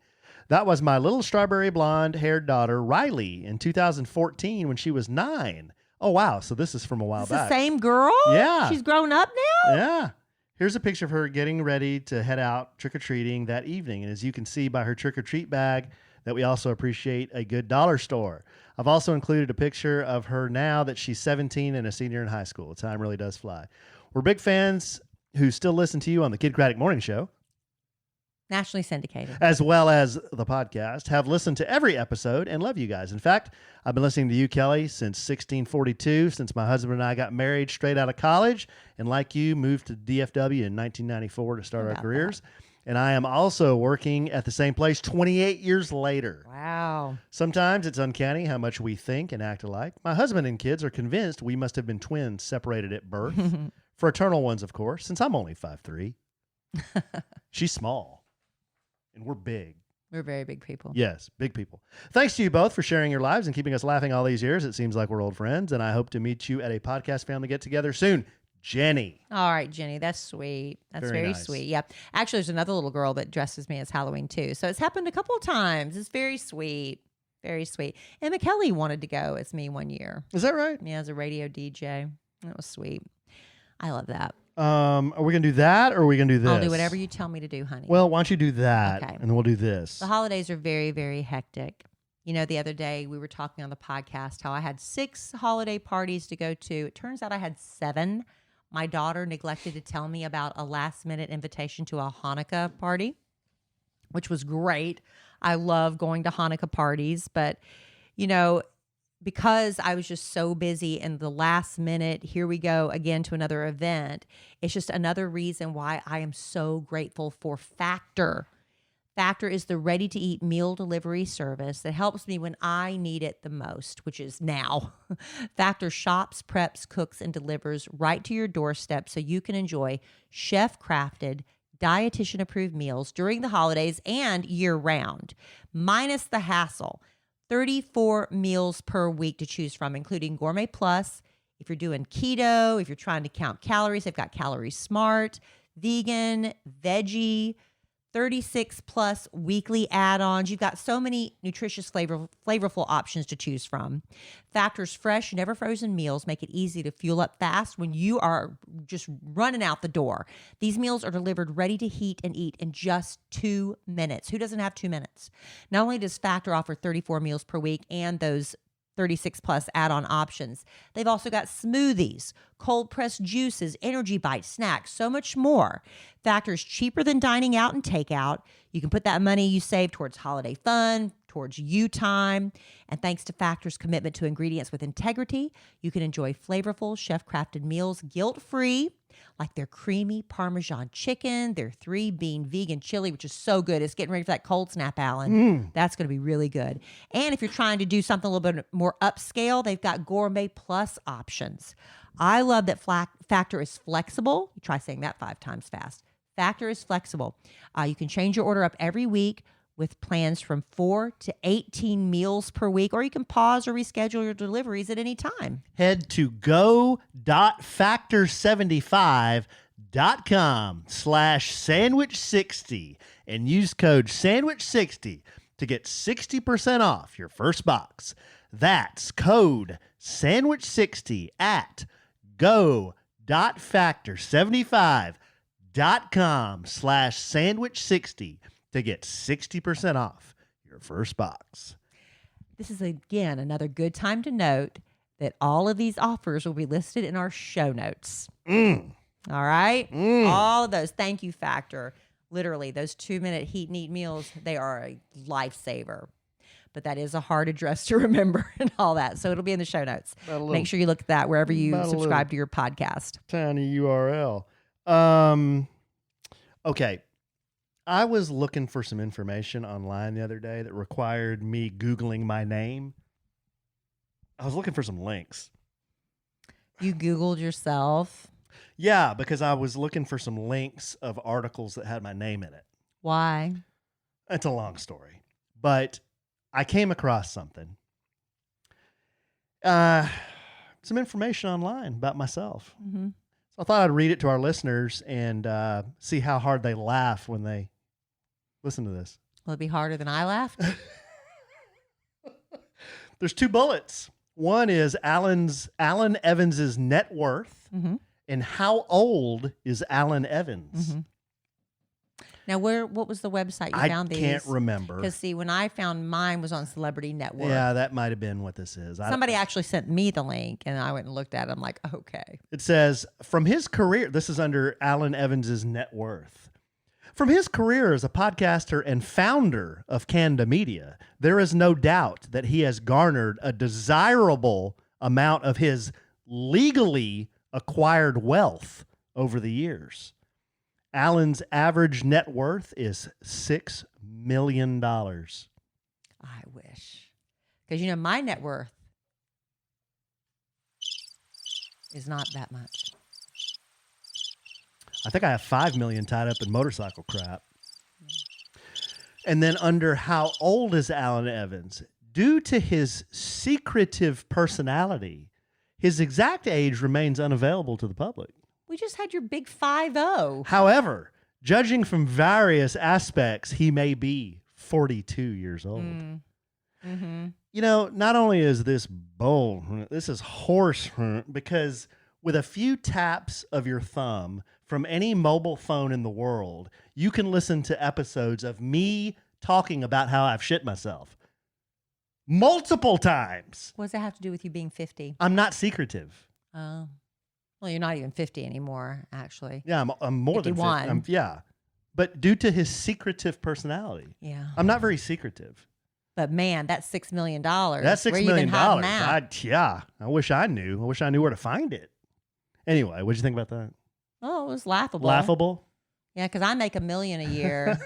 That was my little strawberry blonde haired daughter, Riley, in 2014 when she was 9. Oh, wow. So this is from a while It's the back. same girl? Yeah. She's grown up now? Yeah. Here's a picture of her getting ready to head out trick-or-treating that evening. And as you can see by her trick-or-treat bag, that we also appreciate a good dollar store. I've also included a picture of her now that she's 17 and a senior in high school. Time really does fly. We're big fans who still listen to you on the Kid Craddock Morning Show. Nationally syndicated. as well as the podcast, have listened to every episode and love you guys. In fact, I've been listening to you, Kelly, since 1642, since my husband and I got married straight out of college, and like you, moved to DFW in 1994 to start our careers. And I am also working at the same place 28 years later. Wow. Sometimes it's uncanny how much we think and act alike. My husband and kids are convinced we must have been twins separated at birth. Fraternal ones, of course, since I'm only 5'3". She's small. And we're big. We're very big people. Yes, big people. Thanks to you both for sharing your lives and keeping us laughing all these years. It seems like we're old friends, and I hope to meet you at a podcast family get-together soon. Jenny. All right, Jenny. That's sweet. That's very nice. sweet. Yeah. Actually, there's another little girl that dresses me as Halloween, too. So it's happened a couple of times. It's very sweet. Very sweet. And McKelly wanted to go as me one year. Is that right? Yeah, as a radio DJ. That was sweet. I love that. Are we going to do that, or are we going to do this? I'll do whatever you tell me to do, honey. Well, why don't you do that, Okay. and then we'll do this. The holidays are very, very hectic. You know, the other day we were talking on the podcast how I had 6 holiday parties to go to. It turns out I had 7. My daughter neglected to tell me about a last-minute invitation to a Hanukkah party, which was great. I love going to Hanukkah parties, but, you know, because I was just so busy in the last minute, here we go again to another event. It's just another reason why I am so grateful for Factor. Factor is the ready-to-eat meal delivery service that helps me when I need it the most, which is now. Factor shops, preps, cooks, and delivers right to your doorstep so you can enjoy chef-crafted, dietitian-approved meals during the holidays and year-round, minus the hassle. 34 meals per week to choose from, including Gourmet Plus. If you're doing keto, if you're trying to count calories, they've got Calorie Smart, vegan, veggie, 36 plus weekly add-ons. You've got so many nutritious, flavorful options to choose from. Factor's fresh, never frozen meals make it easy to fuel up fast when you are just running out the door. These meals are delivered ready to heat and eat in just 2 minutes. Who doesn't have 2 minutes? Not only does Factor offer 34 meals per week and those 36 plus add-on options, they've also got smoothies, cold pressed juices, energy bites, snacks, so much more. Factor's cheaper than dining out and takeout. You can put that money you save towards holiday fun, towards you time. And thanks to Factor's commitment to ingredients with integrity, you can enjoy flavorful, chef-crafted meals guilt-free, like their creamy Parmesan chicken, their 3-bean vegan chili, which is so good. It's getting ready for that cold snap, Alan. That's going to be really good. And if you're trying to do something a little bit more upscale, they've got Gourmet Plus options. I love that Factor is flexible. You try saying that 5 times fast. Factor is flexible. You can change your order up every week with plans from 4 to 18 meals per week, or you can pause or reschedule your deliveries at any time. Head to go.factor75.com/sandwich60 and use code sandwich60 to get 60% off your first box. That's code sandwich60 at go.factor75.com/sandwich60 to get 60% off your first box. This is, again, another good time to note that all of these offers will be listed in our show notes. All right? All of those. Thank you, Factor. Literally, those 2-minute heat and eat meals, they are a lifesaver. But that is a hard address to remember and all that. So it'll be in the show notes. Make sure you look at that wherever you subscribe to your podcast. Tiny URL. Okay. I was looking for some information online the other day that required me Googling my name. I was looking for some links. You Googled yourself? Yeah, because I was looking for some links of articles that had my name in it. Why? It's a long story. But I came across something. Some information online about myself. Mm-hmm. So I thought I'd read it to our listeners and see how hard they laugh when they listen to this. Will it be harder than I laughed? There's 2 bullets. One is Alan Evans's net worth, and how old is Alan Evans? Now, what was the website you found these? I can't remember. Because, see, when I found mine was on Celebrity Network. Yeah, that might have been what this is. Somebody actually sent me the link, and I went and looked at it. I'm like, okay. It says, from his career, this is under Alan Evans's net worth. From his career as a podcaster and founder of Canada Media, there is no doubt that he has garnered a desirable amount of his legally acquired wealth over the years. Allen's average net worth is $6 million. I wish. Because, my net worth is not that much. I think I have $5 million tied up in motorcycle crap. And then under how old is Allen Evans? Due to his secretive personality, his exact age remains unavailable to the public. We just had your big 5-0. However, judging from various aspects, he may be 42 years old. Mm-hmm. Not only is this bull, this is horse, because with a few taps of your thumb from any mobile phone in the world, you can listen to episodes of me talking about how I've shit myself multiple times. What does that have to do with you being 50? I'm not secretive. Oh. Well, you're not even 50 anymore, actually. Yeah, I'm more 51. than 50. Yeah. But due to his secretive personality, Yeah. I'm not very secretive. But man, that's $6 million. That's $6 Where you million. been hiding that? I wish I knew. I wish I knew where to find it. Anyway, what'd you think about that? Oh, it was laughable. Laughable? Yeah, because I make $1 million a year,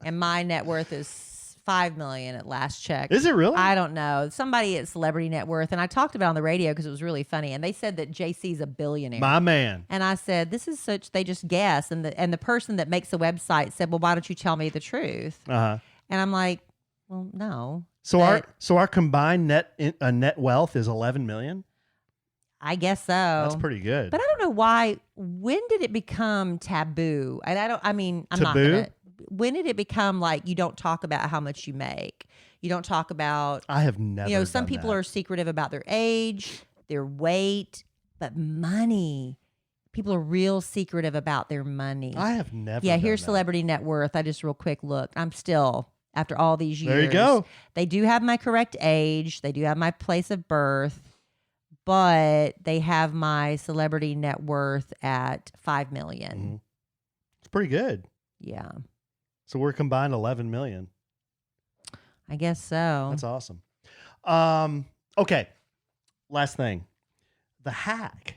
and my net worth is $5 million at last check. Is it really? I don't know. Somebody at Celebrity Net Worth, and I talked about it on the radio because it was really funny, and they said that JC's a billionaire. My man. And I said, this is such, they just guess. And the person that makes the website said, well, why don't you tell me the truth? Uh-huh. And I'm like, well, no. So But our combined net wealth is 11 million? I guess so. That's pretty good. But I don't know why. When did it become taboo? And I'm not Taboo? gonna. When did it become like you don't talk about how much you make? You don't talk about. I have never. Some done people that. are secretive about their age, their weight, but money. People are real secretive about their money. I have never. Yeah, done here's that. Celebrity Net Worth. I just real quick looked. I'm still after all these years. There you go. They do have my correct age. They do have my place of birth. But they have my celebrity net worth at $5 million. Mm-hmm. It's pretty good. Yeah, So we're combined 11 million. I guess so. That's awesome. Okay. Last thing. The hack.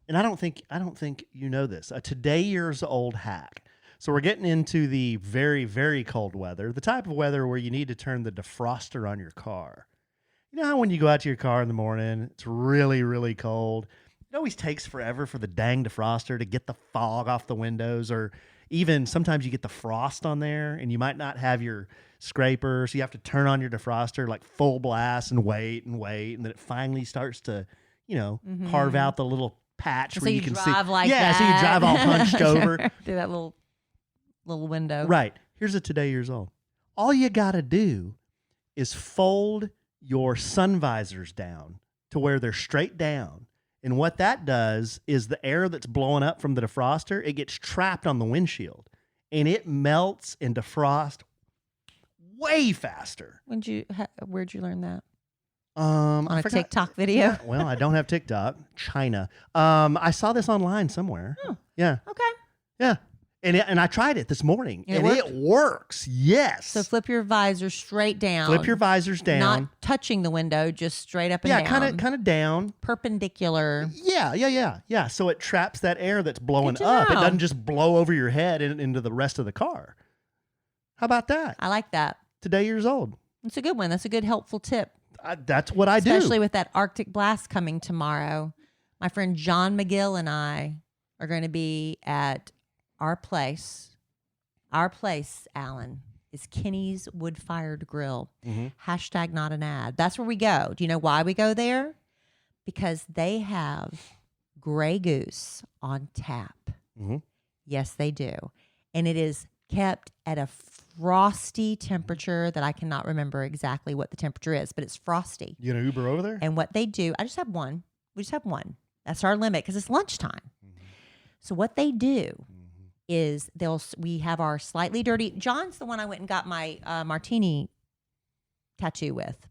And I don't think you know this. A today years old hack. So we're getting into the very, very cold weather, the type of weather where you need to turn the defroster on your car. You know how when you go out to your car in the morning, it's really, really cold. It always takes forever for the dang defroster to get the fog off the windows, or even sometimes you get the frost on there and you might not have your scraper. So you have to turn on your defroster like full blast and wait. And then it finally starts to, carve out the little patch So where you can drive see. like yeah, that. so you drive all hunched over. Through that little window. Right. Here's a today years old. All you got to do is fold your sun visors down to where they're straight down. And what that does is the air that's blowing up from the defroster, it gets trapped on the windshield and it melts and defrosts way faster. Where'd you learn that? On a TikTok video? Well, I don't have TikTok. China. I saw this online somewhere. Oh. Yeah. Okay. Yeah. And I tried it this morning, And and it works. Yes. So flip your visor straight down. Flip your visors down. Not touching the window, just straight up and down. Yeah, kind of down. Perpendicular. Yeah. So it traps that air that's blowing Good to up. It know. doesn't just blow over your head and into the rest of the car. How about that? I like that. Today years old. It's a good one. That's a good helpful tip. That's what I do. Especially with that Arctic blast coming tomorrow. My friend John McGill and I are going to be at our place. Our place, Alan, is Kenny's Wood-Fired Grill. # not an ad. That's where we go. Do you know why we go there? Because they have Grey Goose on tap. Yes, they do. And it is kept at a frosty temperature that I cannot remember exactly what the temperature is, but it's frosty. You gonna Uber over there? And what they do, I just have one. We just have one. That's our limit because it's lunchtime. So what they do is we have our slightly dirty. John's the one I went and got my martini tattoo with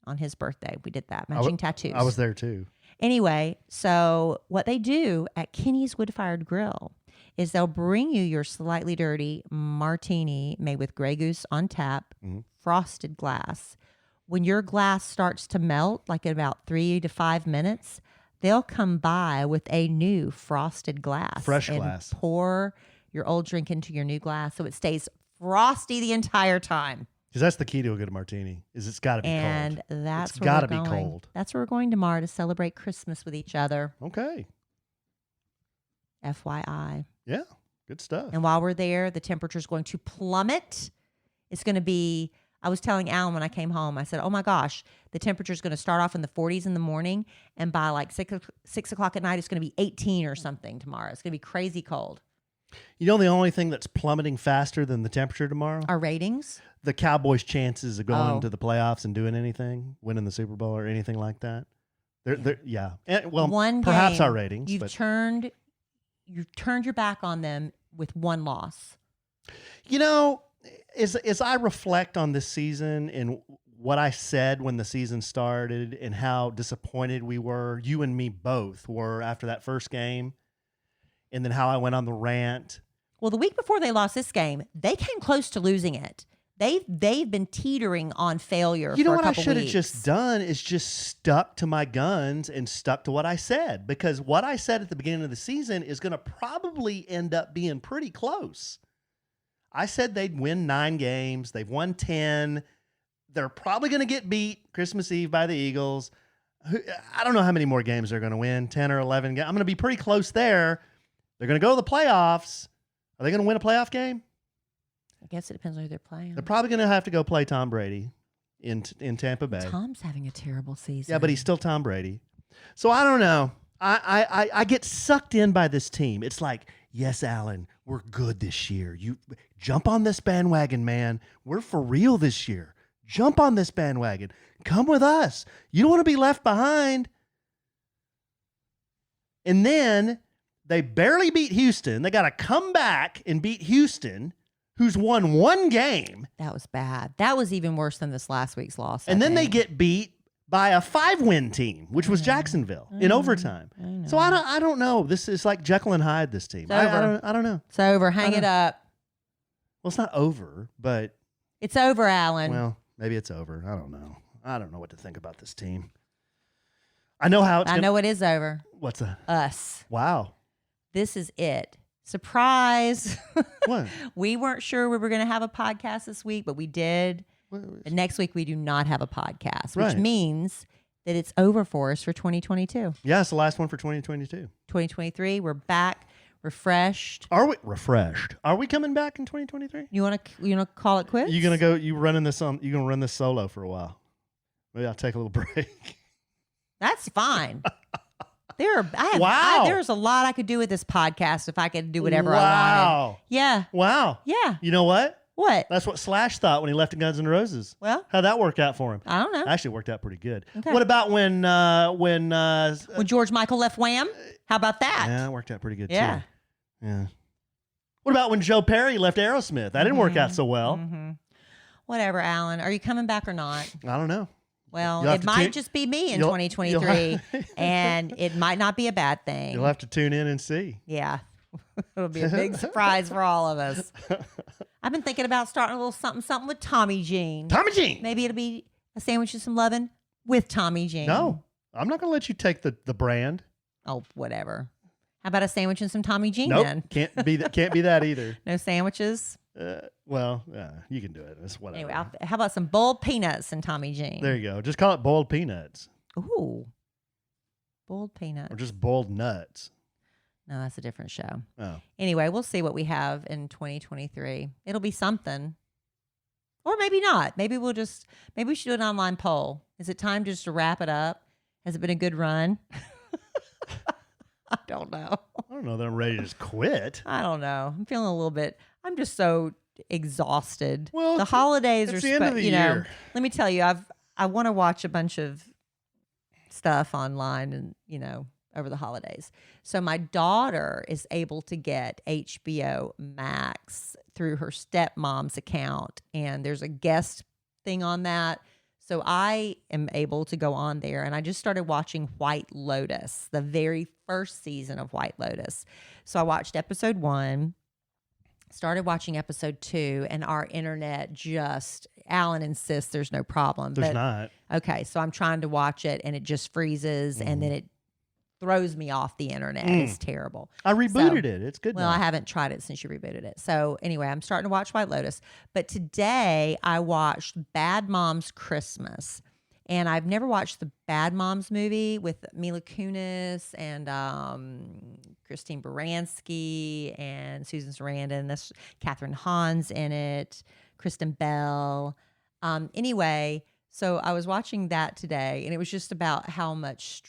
on his birthday. We did that matching tattoos. I was there too. Anyway, so what they do at Kenny's Wood-Fired Grill is they'll bring you your slightly dirty martini made with Grey Goose on tap, frosted glass. When your glass starts to melt, like in about 3 to 5 minutes, they'll come by with a new frosted glass. Fresh and glass. pour your old drink into your new glass so it stays frosty the entire time. Because that's the key to a good martini, is it's got to be And cold. that's It's where gotta we're be going. cold. That's where we're going tomorrow to celebrate Christmas with each other. Okay. FYI. Yeah. Good stuff. And while we're there, the temperature is going to plummet. It's going to be, I was telling Alan when I came home, I said, oh my gosh, the temperature is going to start off in the 40s in the morning. And by like 6 o'clock at night, it's going to be 18 or something tomorrow. It's going to be crazy cold. You know the only thing that's plummeting faster than the temperature tomorrow? Our ratings? The Cowboys' chances of going Oh. to the playoffs and doing anything, winning the Super Bowl or anything like that. Yeah. And, well, One perhaps game, our ratings. You've But, turned your back on them with one loss. you know, as I reflect on this season and what I said when the season started and how disappointed we were, you and me both were after that first game, and then how I went on the rant. Well, the week before they lost this game, they came close to losing it. They've been teetering on failure. You know for what a I couple should have weeks. just done is just stuck to my guns and stuck to what I said, because what I said at the beginning of the season is going to probably end up being pretty close. I said they'd win 9 games. They've won 10. They're probably going to get beat Christmas Eve by the Eagles. I don't know how many more games they're going to win, 10 or 11 games. I'm going to be pretty close there. They're going to go to the playoffs. Are they going to win a playoff game? I guess it depends on who they're playing. They're probably going to have to go play Tom Brady in Tampa Bay. Tom's having a terrible season. Yeah, but he's still Tom Brady. So I don't know. I get sucked in by this team. It's like, yes, Allen, we're good this year. You jump on this bandwagon, man. We're for real this year. Jump on this bandwagon. Come with us. You don't want to be left behind. And then they barely beat Houston. They got to come back and beat Houston, who's won 1 game. That was bad. That was even worse than this last week's loss. And I then they think. get beat by a 5-win team, which was Jacksonville in overtime. So I don't know. This is like Jekyll and Hyde, this team. It's I over. don't know. It's over. Hang it up. Well, it's not over, but It's over, Alan. well, maybe it's over. I don't know. I don't know what to think about this team. I know how it's I know it is over. What's that? Us. Wow. This is it. Surprise. What? We weren't sure we were going to have a podcast this week, but we did. And next week, we do not have a podcast, which Right. means that it's over for us for 2022. Yeah, it's the last one for 2022. 2023, we're back, refreshed. Are we refreshed? Are we coming back in 2023? You want to call it quits? You gonna go? You running this on? You gonna run this solo for a while? Maybe I'll take a little break. That's fine. Wow. There's a lot I could do with this podcast if I could do whatever I wanted. Wow. Yeah. Wow. Yeah. You know what? What? That's what Slash thought when he left the Guns N' Roses. Well, How'd that work out for him? I don't know. Actually worked out pretty good. Okay. What about when When George Michael left Wham? How about that? yeah, it worked out pretty good Yeah. too. Yeah. What about when Joe Perry left Aerosmith? That didn't work out so well. Mm-hmm. Whatever, Alan. Are you coming back or not? I don't know. Well, You'll have it to might tune- just be me in you'll- 2023, and it might not be a bad thing. You'll have to tune in and see. Yeah. It'll be a big surprise for all of us. I've been thinking about starting a little something with Tommy Jean. Tommy Jean. Maybe it'll be a sandwich and some lovin' with Tommy Jean. No, I'm not going to let you take the brand. Oh, whatever. How about a sandwich and some Tommy Jean Nope, then? can't be that. Can't be that either. No sandwiches? Well, you can do it. It's whatever. Anyway, how about some boiled peanuts and Tommy Jean? There you go. Just call it boiled peanuts Ooh. Boiled peanuts. or just boiled nuts. No, that's a different show. Oh, Anyway, we'll see what we have in 2023. It'll be something. Or maybe not. Maybe we should do an online poll. Is it time just to wrap it up? Has it been a good run? I don't know. I don't know that I'm ready to just quit. I don't know. I'm feeling a little bit, I'm just so exhausted. Well, the holidays it's are, the end of the year. Let me tell you, I want to watch a bunch of stuff online and, over the holidays. So my daughter is able to get HBO Max through her stepmom's account, and there's a guest thing on that. So I am able to go on there, and I just started watching White Lotus, the very first season of White Lotus. So I watched episode 1, started watching episode 2, and our internet just, Alan insists there's no problem. There's not. Okay, so I'm trying to watch it, and it just freezes, and then it throws me off the internet. It's terrible. I rebooted it. It's good Well, now. I haven't tried it since you rebooted it. So anyway, I'm starting to watch White Lotus. But today I watched Bad Moms Christmas. And I've never watched the Bad Moms movie with Mila Kunis and Christine Baranski and Susan Sarandon. That's Catherine Hahn's in it, Kristen Bell. Anyway, so I was watching that today, and it was just about how much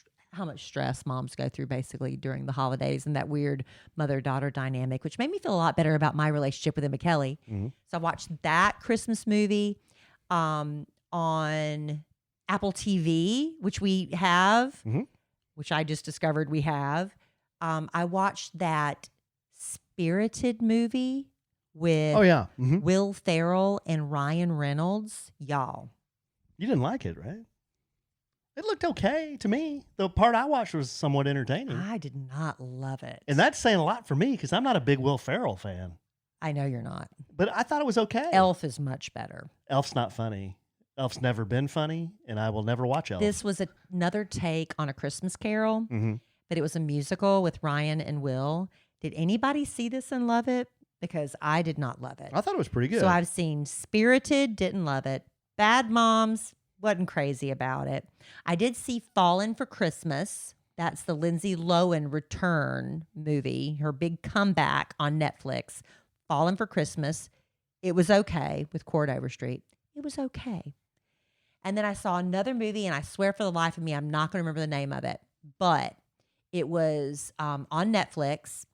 stress moms go through basically during the holidays and that weird mother-daughter dynamic, which made me feel a lot better about my relationship with Emma Kelly. So I watched that Christmas movie on Apple TV, which we have, which I just discovered we have. I watched that Spirited movie with Will Ferrell and Ryan Reynolds. Y'all. You didn't like it, right? It looked okay to me. The part I watched was somewhat entertaining. I did not love it. And that's saying a lot for me because I'm not a big Will Ferrell fan. I know you're not. But I thought it was okay. Elf is much better. Elf's not funny. Elf's never been funny, and I will never watch Elf. This was another take on A Christmas Carol, but it was a musical with Ryan and Will. Did anybody see this and love it? Because I did not love it. I thought it was pretty good. So I've seen Spirited, didn't love it. Bad Moms, wasn't crazy about it. I did see Fallen for Christmas. That's the Lindsay Lohan return movie, her big comeback on Netflix. Fallen for Christmas. It was okay with Cord Overstreet. It was okay. And then I saw another movie, and I swear for the life of me, I'm not going to remember the name of it, but it was on Netflix,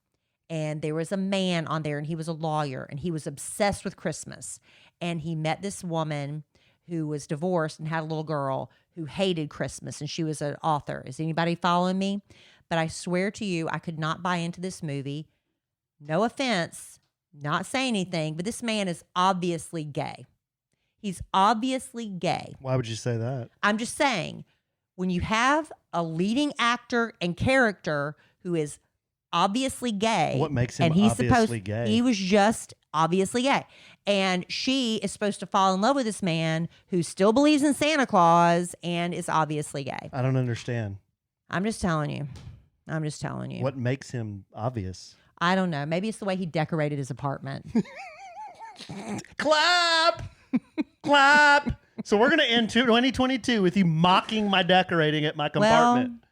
and there was a man on there, and he was a lawyer, and he was obsessed with Christmas. And he met this woman who was divorced and had a little girl who hated Christmas, and she was an author. Is anybody following me? But I swear to you, I could not buy into this movie. No offense, not saying anything, but this man is obviously gay. He's obviously gay. Why would you say that? I'm just saying, when you have a leading actor and character who is obviously gay. What makes him and he's obviously gay? He was just obviously gay. And she is supposed to fall in love with this man who still believes in Santa Claus and is obviously gay. I don't understand. I'm just telling you. I'm just telling you. What makes him obvious? I don't know. Maybe it's the way he decorated his apartment. Clap! Clap! So we're going to end 2022 with you mocking my decorating at my compartment.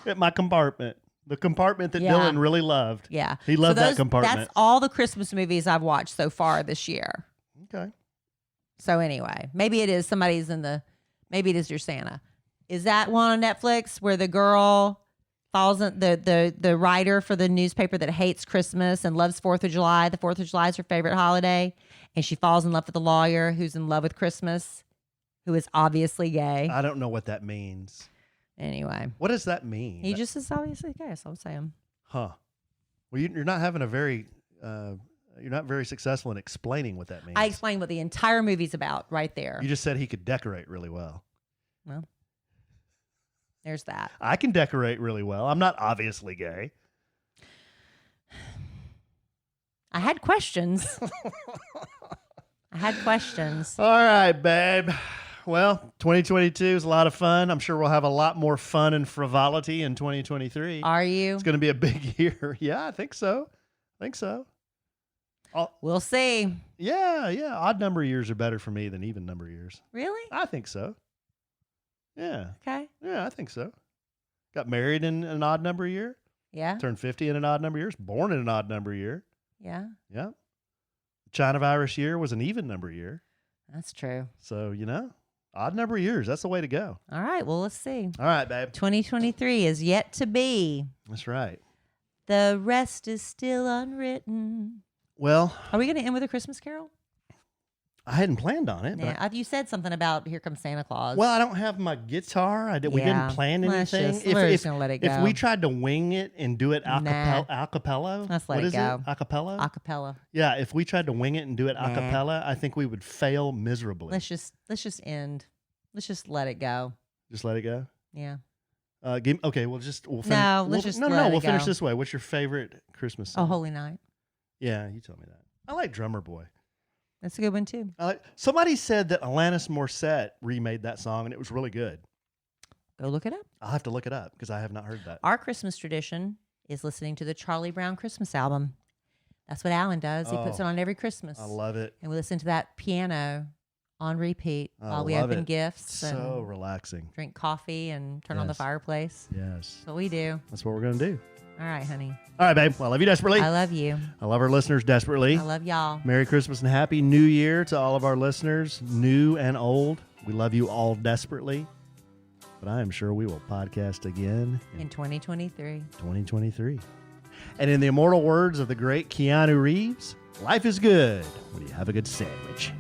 At my compartment. The compartment that Dylan really loved. Yeah. He loved that compartment. That's all the Christmas movies I've watched so far this year. Okay. So anyway, maybe it is maybe it is your Santa. Is that one on Netflix where the girl falls in the writer for the newspaper that hates Christmas and loves 4th of July? The 4th of July is her favorite holiday. And she falls in love with the lawyer who's in love with Christmas, who is obviously gay. I don't know what that means. Anyway. What does that mean? He just is obviously gay, so I'm saying. Huh. Well, you're not having you're not very successful in explaining what that means. I explained what the entire movie's about right there. You just said he could decorate really well. Well, there's that. I can decorate really well. I'm not obviously gay. I had questions. All right, babe. Well, 2022 is a lot of fun. I'm sure we'll have a lot more fun and frivolity in 2023. Are you? It's going to be a big year. Yeah, I think so. We'll see. Yeah. Odd number years are better for me than even number years. Really? I think so. Yeah. Okay. Yeah, I think so. Got married in an odd number year. Yeah. Turned 50 in an odd number years. Born in an odd number year. Yeah. Yeah. China virus year was an even number year. That's true. So, odd number years. That's the way to go. All right. Well, let's see. All right, babe. 2023 is yet to be. That's right. The rest is still unwritten. Well, are we going to end with a Christmas Carol? I hadn't planned on it. Yeah, you said something about Here Comes Santa Claus. Well, I don't have my guitar. We didn't plan anything. We're just going to let it go. If we tried to wing it and do it a cappella, let's let it go. Acapella? Acapella. Yeah, if we tried to wing it and do it a cappella, I think we would fail miserably. Let's just end. Let's just let it go. Just let it go. Yeah. Okay, we'll finish. No, let's just let we'll it finish go. this way. What's your favorite Christmas Oh, song? Holy Night. Yeah, you told me that. I like Drummer Boy. That's a good one too. Somebody said that Alanis Morissette remade that song, and it was really good. Go look it up. I'll have to look it up because I have not heard that. Our Christmas tradition is listening to the Charlie Brown Christmas album. That's what Alan does. He puts it on every Christmas. I love it. And we listen to that piano on repeat while we open gifts So and relaxing. drink coffee and turn on the Yes. fireplace. Yes. That's what we do. That's what we're going to do. All right, honey. All right, babe. Well, I love you desperately. I love you. I love our listeners desperately. I love y'all. Merry Christmas and Happy New Year to all of our listeners, new and old. We love you all desperately. But I am sure we will podcast again In 2023. 2023. And in the immortal words of the great Keanu Reeves, life is good when you have a good sandwich.